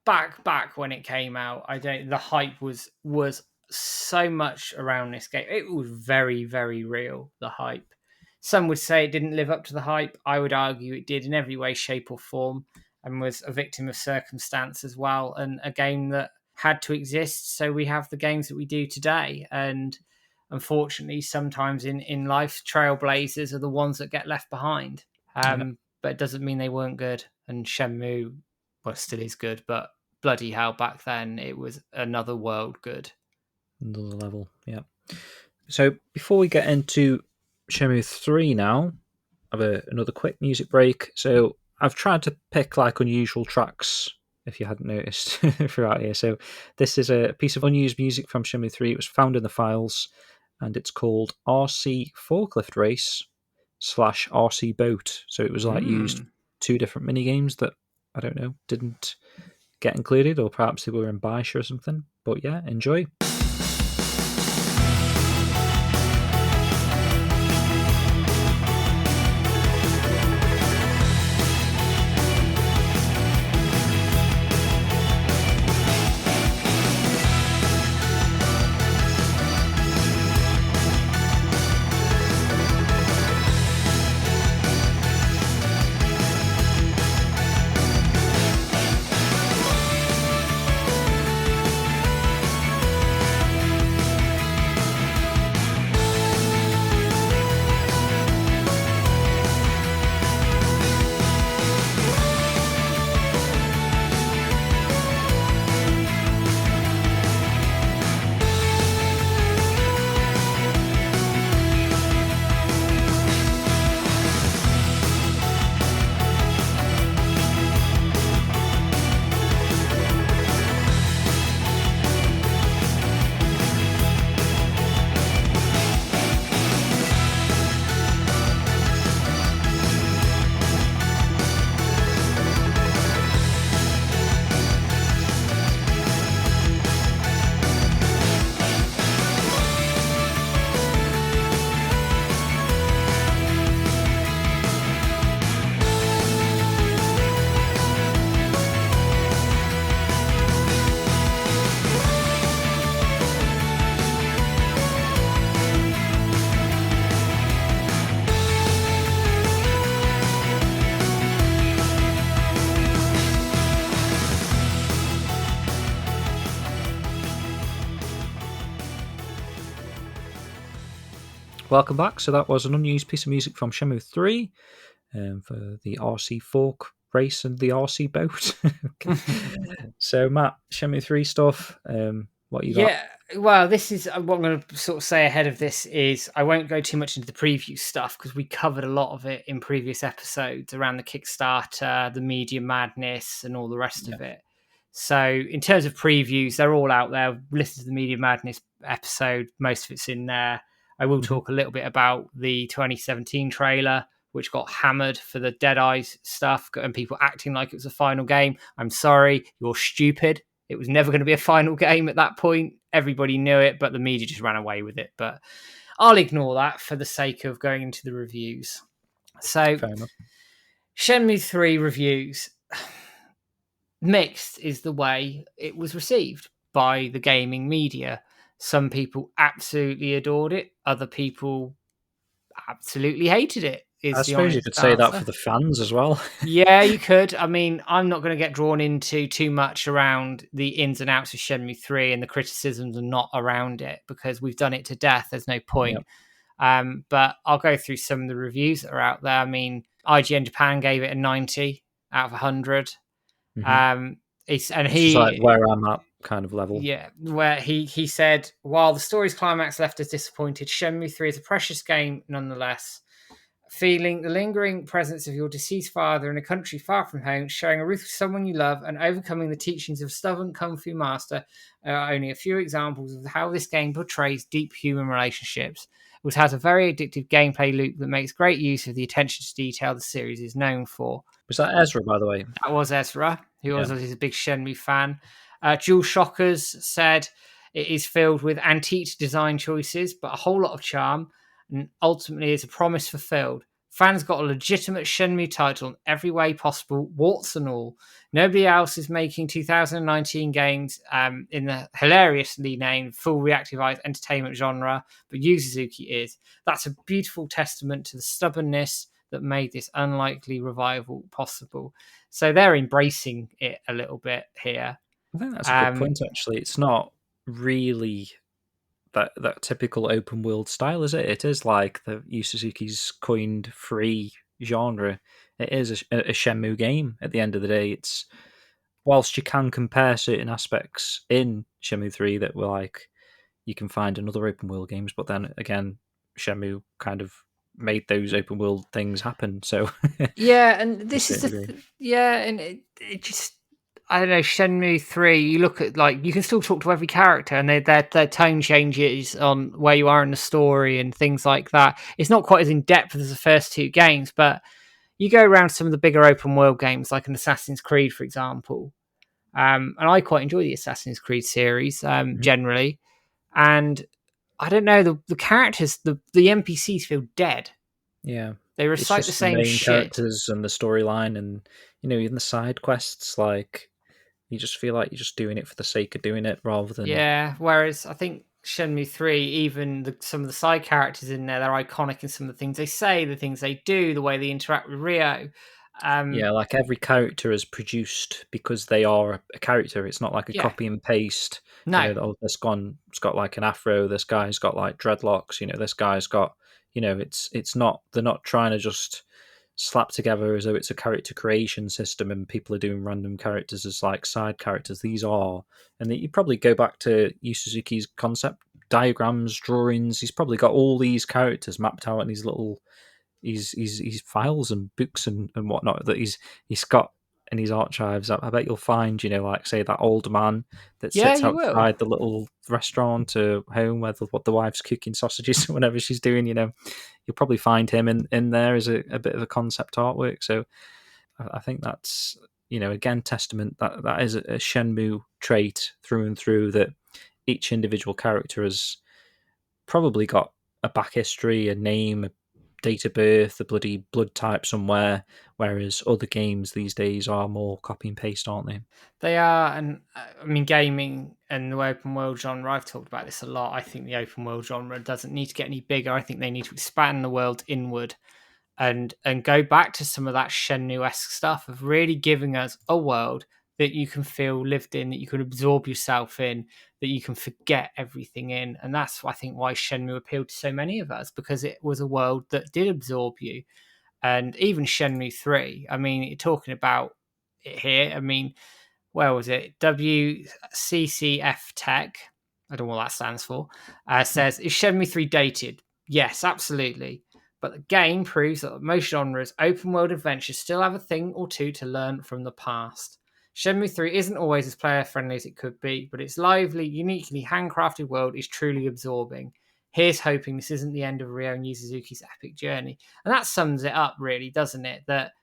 back when it came out, the hype was so much around this game. It was very, very real, the hype. Some would say it didn't live up to the hype. I would argue it did in every way, shape, or form, and was a victim of circumstance as well, and a game that had to exist. So we have the games that we do today. And unfortunately, sometimes in life, trailblazers are the ones that get left behind. But it doesn't mean they weren't good. And Shenmue, well, still is good, but bloody hell, back then it was another world good. Another level, yeah. So before we get into Shenmue 3 now, I have another quick music break. So I've tried to pick like unusual tracks, if you hadn't noticed, throughout here. So this is a piece of unused music from Shenmue 3. It was found in the files, and it's called RC Forklift Race / RC Boat. So it was like used two different mini games that, I don't know, didn't get included, or perhaps they were in Bish or something. But yeah, enjoy. welcome back. So that was an unused piece of music from Shenmue 3 for the RC Fork race and the RC boat. Okay. So, Matt, Shenmue 3 stuff, what you got? Yeah, well, this is what I'm going to sort of say ahead of this is I won't go too much into the preview stuff because we covered a lot of it in previous episodes around the Kickstarter, the media madness, and all the rest Yeah. of it. So, in terms of previews, they're all out there. Listen to the media madness episode; most of it's in there. I will Mhm. talk a little bit about the 2017 trailer, which got hammered for the Dead Eyes stuff and people acting like it was a final game. I'm sorry, you're stupid. It was never going to be a final game at that point. Everybody knew it, but the media just ran away with it. But I'll ignore that for the sake of going into the reviews. So, Fair enough. Shenmue 3 reviews. Mixed is the way it was received by the gaming media. Some people absolutely adored it, other people absolutely hated it, I is the suppose you honest could say that for answer. the fans as well. Yeah, you could. I mean, I'm not going to get drawn into too much around the ins and outs of Shenmue 3 and the criticisms are not around it because we've done it to death. There's no Yeah. point. But I'll go through some of the reviews that are out there. I mean, IGN Japan gave it a 90 out of 100. Hmm. Um, Which is like where I'm at kind of level. yeah, where he said, while the story's climax left us disappointed, Shenmue 3 is a precious game nonetheless. Feeling the lingering presence of your deceased father in a country far from home, sharing a roof with someone you love, and overcoming the teachings of a stubborn kung fu master are only a few examples of how this game portrays deep human relationships. It has a very addictive gameplay loop that makes great use of the attention to detail the series is known for. Was that Ezra, by the way? That was Ezra, who Yeah. was a big Shenmue fan. Jules Shockers said it is filled with antique design choices, but a whole lot of charm, and ultimately is a promise fulfilled. Fans got a legitimate Shenmue title in every way possible, warts and all. Nobody else is making 2019 games in the hilariously named full reactive entertainment genre, but Yu Suzuki is. That's a beautiful testament to the stubbornness that made this unlikely revival possible. So they're embracing it a little bit here. I think that's a good point, actually. It's not really that typical open world style, is it? It is like the Yu Suzuki's coined free genre. It is a Shenmue game at the end of the day. It's whilst you can compare certain aspects in Shenmue 3 that were like you can find in other open world games, but then again, Shenmue kind of made those open world things happen. So Yeah, and to a this is certain degree. yeah, and it just I don't know, Shenmue 3, you look at like you can still talk to every character and their tone changes on where you are in the story and things like that. It's not quite as in depth as the first two games, but you go around some of the bigger open world games like an Assassin's Creed, for example. And I quite enjoy the Assassin's Creed series Mhm. generally. And I don't know, the characters, the NPCs feel dead. Yeah. They It's recite the just the same main shit. characters and the storyline, and even the side quests. Like you just feel like you're just doing it for the sake of doing it, rather than Yeah, whereas I think Shenmue 3, even some of the side characters in there, they're iconic in some of the things they say, the things they do, the way they interact with Rio. yeah, like every character is produced because they are a character. It's not like a Yeah, copy and paste. no, Oh, it's got like an afro. This guy's got like dreadlocks. This guy's got. It's not. They're not trying to just slap together as though it's a character creation system and people are doing random characters as like side characters. These are, and you probably go back to Yu Suzuki's concept diagrams, drawings. He's probably got all these characters mapped out in these little his files and books and whatnot that he's got in his archives. I bet you'll find, like say that old man that yeah, sits you will. outside the little restaurant or home where the wife's cooking sausages or whatever she's doing. You'll probably find him in there as a bit of a concept artwork. So I think that's again testament that is a Shenmue trait through and through, that each individual character has probably got a back history, a name, a date of birth, a bloody blood type somewhere, whereas other games these days are more copy and paste, aren't they? They are, and I mean, gaming and the open world genre, I've talked about this a lot. I think the open world genre doesn't need to get any bigger. I think they need to expand the world inward and go back to some of that Shenmue-esque stuff of really giving us a world that you can feel lived in, that you can absorb yourself in, that you can forget everything in. And that's, I think, why Shenmue appealed to so many of us, because it was a world that did absorb you. And even Shenmue 3, I mean, you're talking about it here. I mean, where was it? WCCF Tech, I don't know what that stands for, says, is Shenmue 3 dated? Yes, absolutely. But the game proves that most genres, open world adventures, still have a thing or two to learn from the past. Shenmue 3 isn't always as player friendly as it could be, but its lively, uniquely handcrafted world is truly absorbing. Here's hoping this isn't the end of Ryo and Yu Suzuki's epic journey. And that sums it up, really, doesn't it? That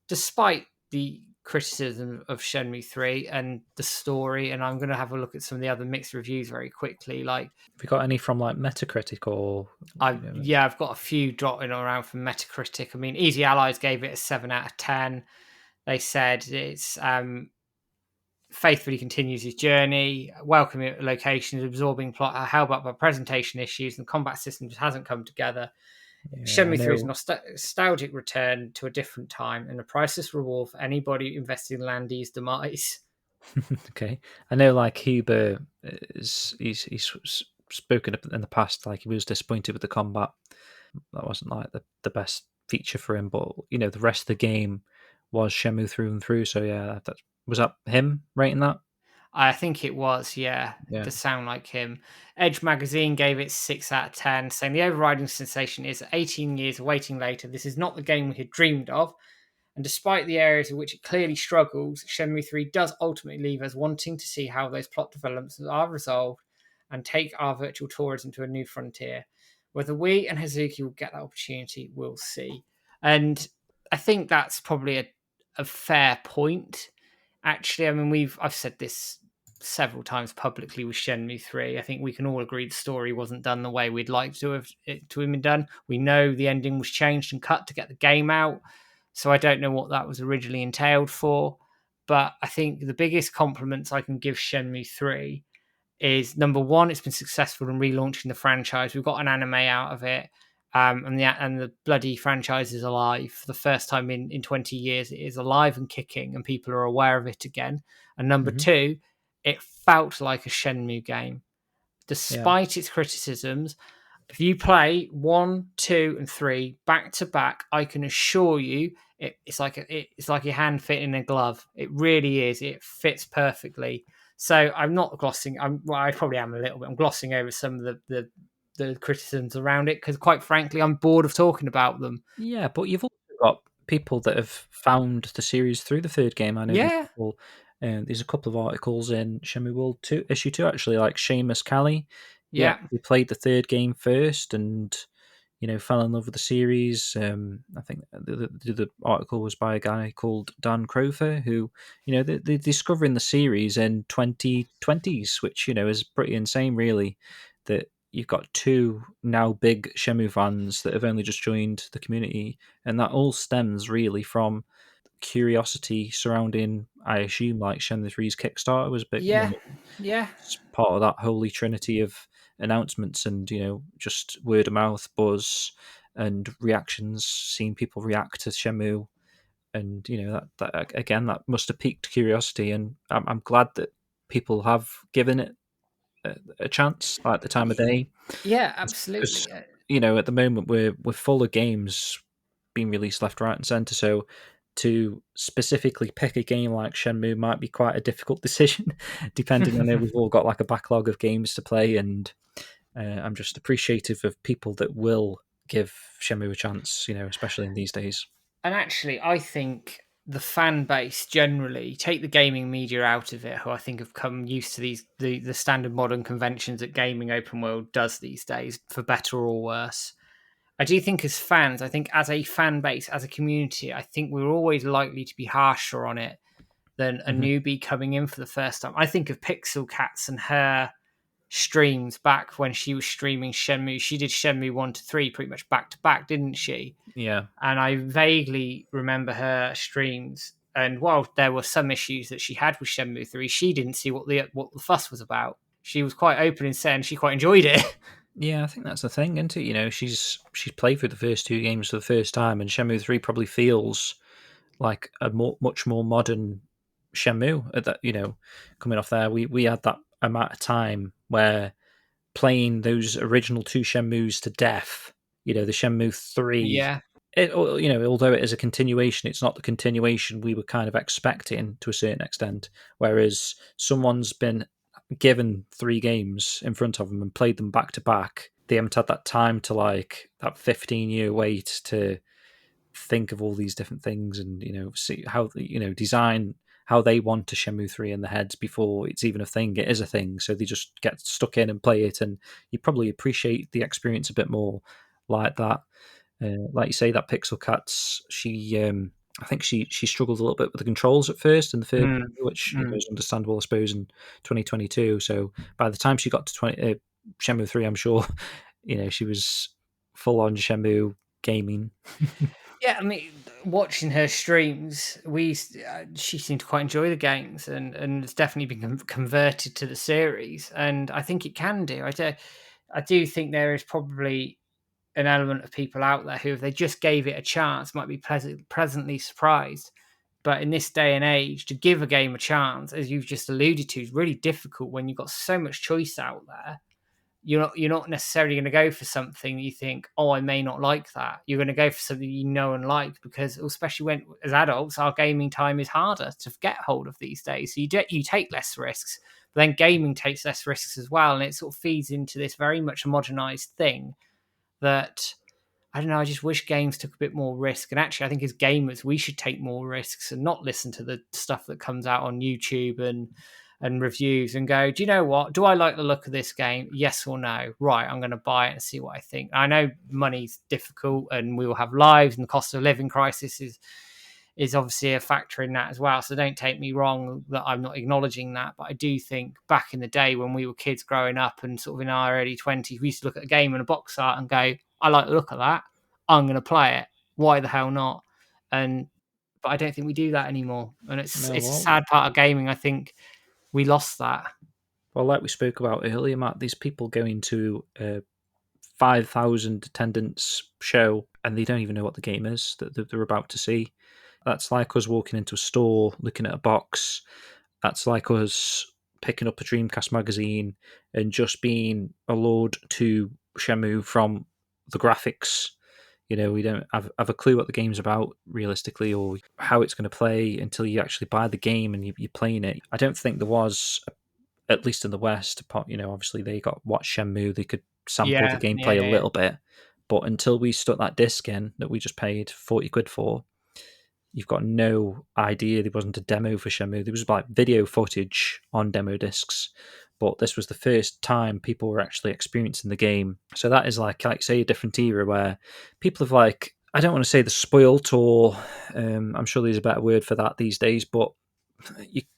despite the criticism of Shenmue 3 and the story, and I'm going to have a look at some of the other mixed reviews very quickly. Like, have you got any from like Metacritic or? I've got a few dotting around from Metacritic. I mean, Easy Allies gave it a 7 out of 10. They said it's faithfully continues his journey, welcoming locations, absorbing plot, held up by presentation issues, and the combat system just hasn't come together. Shenmue 3 is a nostalgic return to a different time and a priceless reward for anybody invested in Landy's demise. Okay, I know like Huber he's spoken in the past, like he was disappointed with the combat. That wasn't like the best feature for him, but you know the rest of the game was Shenmue through and through. So yeah, was that him rating that? I think it was, yeah. Yeah. It does sound like him. Edge magazine gave it 6 out of 10, saying the overriding sensation is 18 years of waiting later, this is not the game we had dreamed of. And despite the areas in which it clearly struggles, Shenmue 3 does ultimately leave us wanting to see how those plot developments are resolved and take our virtual tours into a new frontier. Whether we and Hazuki will get that opportunity, we'll see. And I think that's probably a fair point. Actually, I mean, I've said this several times publicly with Shenmue 3. I think we can all agree the story wasn't done the way we'd like to have been done. We know the ending was changed and cut to get the game out. So I don't know what that was originally entailed for. But I think the biggest compliments I can give Shenmue 3 is, number one, it's been successful in relaunching the franchise. We've got an anime out of it. And the bloody franchise is alive. For the first time in 20 years, it is alive and kicking, and people are aware of it again. And number two, it felt like a Shenmue game. Despite its criticisms, if you play 1, 2, and 3 back to back, I can assure you it's like your hand fitting a glove. It really is. It fits perfectly. So I'm not glossing. I probably am a little bit. I'm glossing over some of the criticisms around it because, quite frankly, I'm bored of talking about them. Yeah, but you've also got people that have found the series through the third game. I know there's a couple of articles in Shenmue World 2, issue 2, actually, like Seamus Callie. Yeah, he played the third game first and, you know, fell in love with the series. I think the article was by a guy called Dan Crofer, who, you know, they're discovering the series in 2020s, which, you know, is pretty insane, really, that you've got two now big Shenmue fans that have only just joined the community, and that all stems really from curiosity surrounding, I assume, like Shenmue 3's Kickstarter was big. Yeah, You know, yeah. it's part of that holy trinity of announcements and, you know, just word of mouth buzz and reactions, seeing people react to Shenmue, and you know that again, that must have piqued curiosity, and I'm glad that people have given it a chance at the time of day. Yeah, Because, absolutely. you know, at the moment we're full of games being released left, right, and centre. So to specifically pick a game like Shenmue might be quite a difficult decision, depending. I know we've all got like a backlog of games to play, and I'm just appreciative of people that will give Shenmue a chance. You know, especially in these days. And actually, I think the fan base generally, take the gaming media out of it, who I think have come used to the standard modern conventions that gaming open world does these days, for better or worse. I do think as fans, I think as a fan base, as a community, I think we're always likely to be harsher on it than a newbie coming in for the first time. I think of Pixel Cats and her streams back when she was streaming Shenmue. She did Shenmue 1 to 3 pretty much back to back, didn't she? Yeah. And I vaguely remember her streams. And while there were some issues that she had with Shenmue 3, she didn't see what the fuss was about. She was quite open in saying she quite enjoyed it. Yeah, I think that's the thing, isn't it? You know, she's played through the first two games for the first time, and Shenmue 3 probably feels like a much more modern Shenmue. At that, coming off there, we had that amount of time where playing those original two Shenmues to death. The Shenmue 3. Yeah. Although it is a continuation, it's not the continuation we were kind of expecting to a certain extent. Whereas someone's been given 3 games in front of them and played them back to back, they haven't had that time to that 15-year wait to think of all these different things and see how design how they want a Shenmue 3 in their heads before it's even a thing. It is a thing, so they just get stuck in and play it, and you probably appreciate the experience a bit more like that. Like you say, that Pixel Cats, she I think she struggled a little bit with the controls at first in the first, which is understandable, I suppose, in 2022. So by the time she got to Shenmue 3, I'm sure she was full on Shenmue gaming. Yeah, I mean, watching her streams, she seemed to quite enjoy the games, and it's definitely been converted to the series, and I think it can do. I do think there is probably an element of people out there who, if they just gave it a chance, might be pleasantly surprised. But in this day and age, to give a game a chance, as you've just alluded to, is really difficult when you've got so much choice out there. You're not necessarily going to go for something that you think, oh, I may not like that. You're going to go for something you know and like, because especially when, as adults, our gaming time is harder to get hold of these days. So you take less risks, but then gaming takes less risks as well, and it sort of feeds into this very much homogenized thing that, I don't know, I just wish games took a bit more risk. And actually, I think as gamers, we should take more risks and not listen to the stuff that comes out on YouTube and reviews and go, do you know what? Do I like the look of this game? Yes or no? Right, I'm going to buy it and see what I think. I know money's difficult and we will have lives, and the cost of living crisis is obviously a factor in that as well. So don't take me wrong that I'm not acknowledging that. But I do think back in the day when we were kids growing up and sort of in our early 20s, we used to look at a game and a box art and go, I like the look of that. I'm going to play it. Why the hell not? But I don't think we do that anymore. And it's a sad part of gaming. I think we lost that. Well, like we spoke about earlier, Matt, these people going to a 5,000 attendance show and they don't even know what the game is that they're about to see. That's like us walking into a store, looking at a box. That's like us picking up a Dreamcast magazine and just being allured to Shenmue from the graphics. We don't have a clue what the game's about realistically or how it's going to play until you actually buy the game and you're playing it. I don't think there was, at least in the West, obviously they got watch Shenmue, they could sample the gameplay a little bit. But until we stuck that disc in that we just paid 40 quid for, you've got no idea there wasn't a demo for Shenmue. There was like video footage on demo discs, but this was the first time people were actually experiencing the game. So that is like say, a different era where people have I don't want to say the spoilt, or I'm sure there's a better word for that these days, but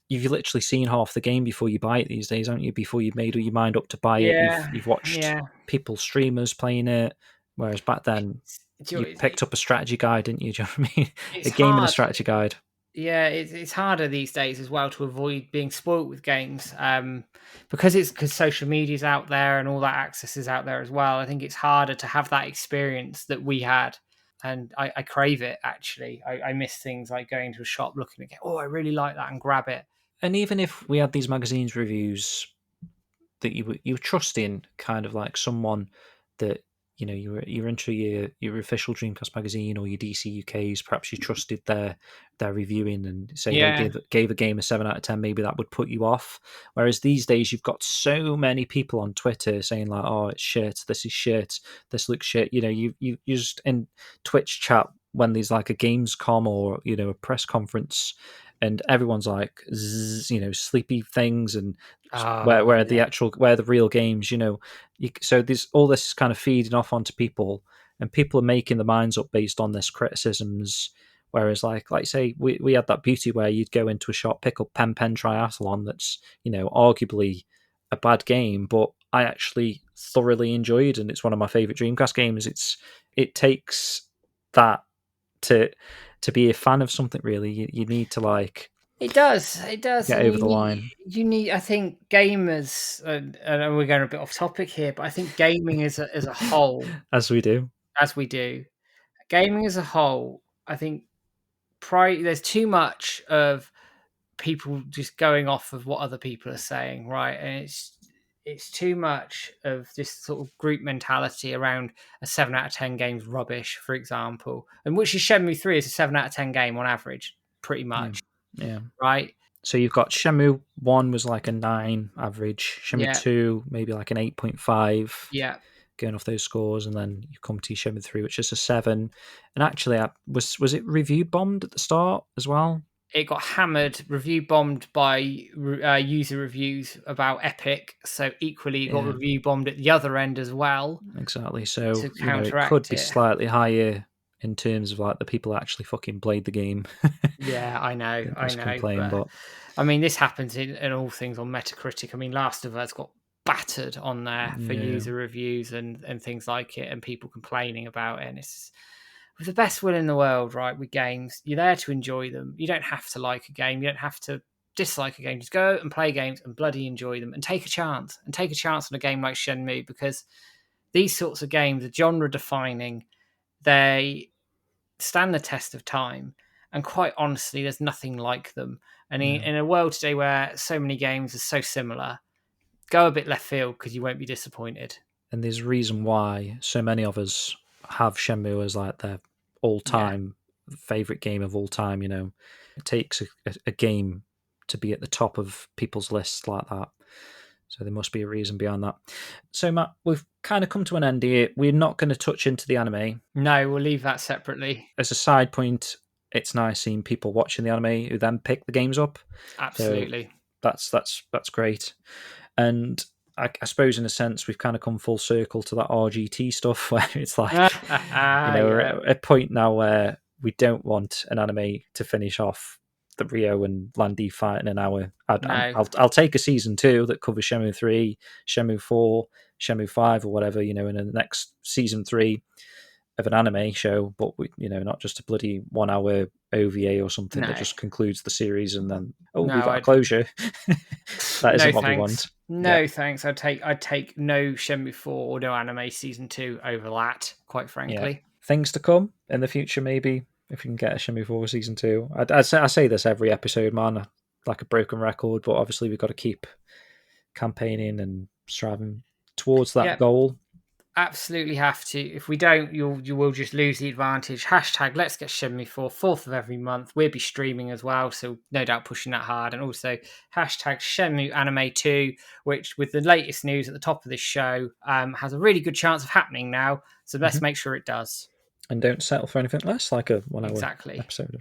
you've literally seen half the game before you buy it these days, haven't you? Before you've made your mind up to buy it, you've watched people, streamers playing it, whereas back then you picked up a strategy guide, didn't you? Do you know what I mean? A game and a strategy guide. Yeah, it's harder these days as well to avoid being spoilt with games, because social media's out there and all that access is out there as well. I think it's harder to have that experience that we had, and I crave it. Actually, I miss things like going to a shop, looking at, oh, I really like that, and grab it. And even if we had these magazines reviews that you were trusting, kind of like someone that you're into your official Dreamcast magazine or your DC UK's, perhaps you trusted their reviewing and say they gave a game a 7 out of 10, maybe that would put you off. Whereas these days you've got so many people on Twitter saying like, oh, it's shit, this is shit, this looks shit. You just in Twitch chat when there's like a Gamescom or a press conference, and everyone's like, sleepy things, and where the real games, so there's all this kind of feeding off onto people, and people are making their minds up based on this criticisms. Whereas, like say, we had that beauty where you'd go into a shop, pick up Pen Triathlon, that's arguably a bad game, but I actually thoroughly enjoyed, and it's one of my favorite Dreamcast games. It takes that to be a fan of something. Really, you need to like. It does. Get over the line. You need. I think gamers, and we're going a bit off topic here, but I think gaming as a whole, as we do, gaming as a whole, I think there's too much of people just going off of what other people are saying, right? And it's too much of this sort of group mentality around a 7 out of 10 game's rubbish, for example, and which is Shenmue 3 is a 7 out of 10 game on average, pretty much. Yeah. Right. So you've got Shenmue 1 was like a 9 average, Shenmue 2 maybe like an 8.5. Yeah. Going off those scores, and then you come to Shenmue 3, which is a 7. And actually, was it review bombed at the start as well? It got hammered, review bombed by user reviews about Epic. So equally, it got review bombed at the other end as well. Exactly. So it could be slightly higher in terms of like the people that actually fucking played the game. Yeah, I know. Complain, but I mean, this happens in all things on Metacritic. I mean, Last of Us got battered on there for user reviews and things like it, and people complaining about it. And it's with the best will in the world, right? With games, you're there to enjoy them. You don't have to like a game. You don't have to dislike a game. Just go and play games and bloody enjoy them and take a chance. And take a chance on a game like Shenmue, because these sorts of games are genre defining. They stand the test of time. And quite honestly, there's nothing like them. And in a world today where so many games are so similar, go a bit left field because you won't be disappointed. And there's a reason why so many of us have Shenmue as like their all-time favorite game of all time. You know, it takes a game to be at the top of people's lists like that. So there must be a reason behind that. So Matt, we've kind of come to an end here. We're not going to touch into the anime. No, we'll leave that separately. As a side point, it's nice seeing people watching the anime who then pick the games up. Absolutely. So that's great. And I suppose in a sense we've kind of come full circle to that RGT stuff where it's like, we're at a point now where we don't want an anime to finish off the Rio and Landy fight in an hour. I'll take a season 2 that covers Shenmue 3, Shenmue 4, Shenmue 5 or whatever, in the next season 3 of an anime show, but not just a bloody 1 hour OVA or something that just concludes the series and then we've got a closure. That isn't what we want. No, thanks. I'd take no Shenmue 4 or no anime season 2 over that, quite frankly. Yeah. Things to come in the future, maybe, if we can get a Shenmue 4 season 2. I say this every episode, man, like a broken record, but obviously we've got to keep campaigning and striving towards that goal. Absolutely have to. If we don't, you will just lose the advantage. Hashtag let's get Shenmue 4, 4th of every month. We'll be streaming as well, so no doubt pushing that hard. And also hashtag Shenmue Anime 2, which with the latest news at the top of this show, has a really good chance of happening now. So let's make sure it does. And don't settle for anything less, like a 1 hour episode.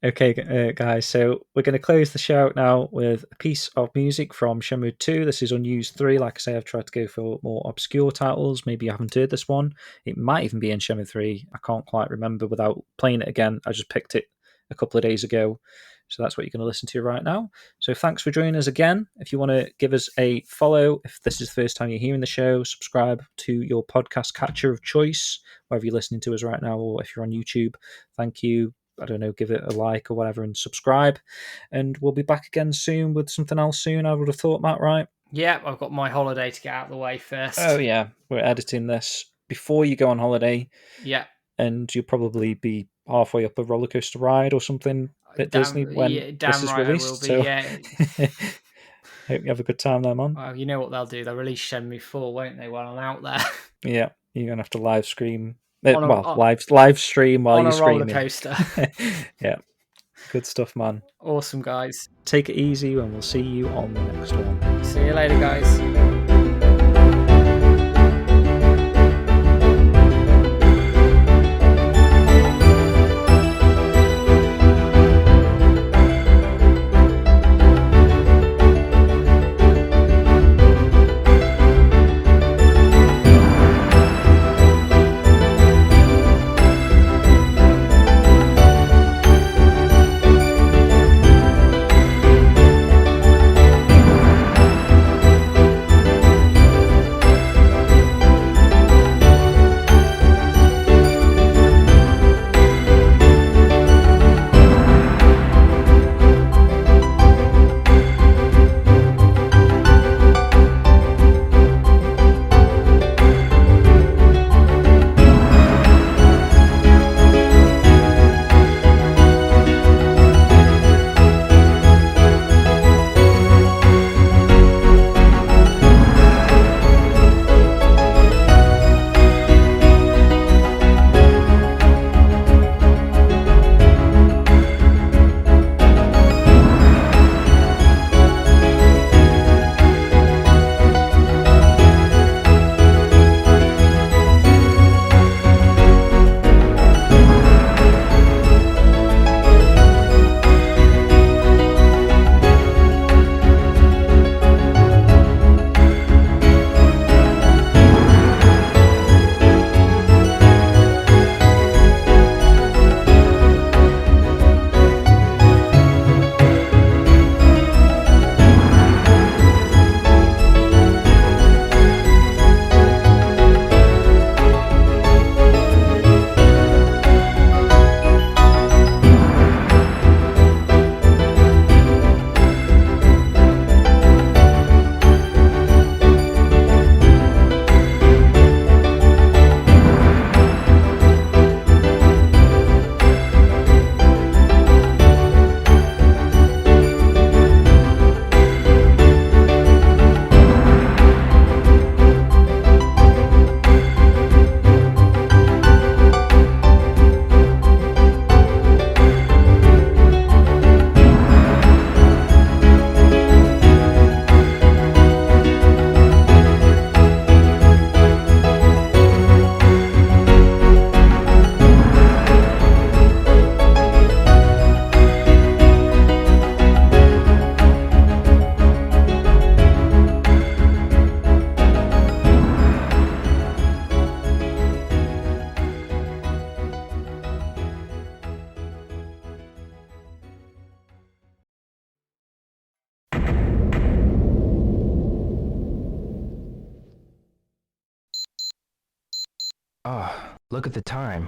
Okay, guys, so we're going to close the show out now with a piece of music from Shenmue 2. This is Unused 3. Like I say, I've tried to go for more obscure titles. Maybe you haven't heard this one. It might even be in Shenmue 3. I can't quite remember without playing it again. I just picked it a couple of days ago. So that's what you're going to listen to right now. So thanks for joining us again. If you want to give us a follow, if this is the first time you're hearing the show, subscribe to your podcast catcher of choice, wherever you're listening to us right now, or if you're on YouTube, thank you. I don't know, give it a like or whatever and subscribe. And we'll be back again soon with something else soon, I would have thought, Matt, right? Yeah, I've got my holiday to get out of the way first. Oh, yeah. We're editing this before you go on holiday. Yeah. And you'll probably be halfway up a roller coaster ride or something at Disney when this is released. I will be, Hope you have a good time there, man. Well, you know what they'll do? They'll release Shenmue 4, won't they, while I'm out there? Yeah, you're going to have to live stream. Live stream while you're screaming. On a roller coaster. Yeah, good stuff, man. Awesome, guys. Take it easy and we'll see you on the next one. See you later, guys. Oh, look at the time.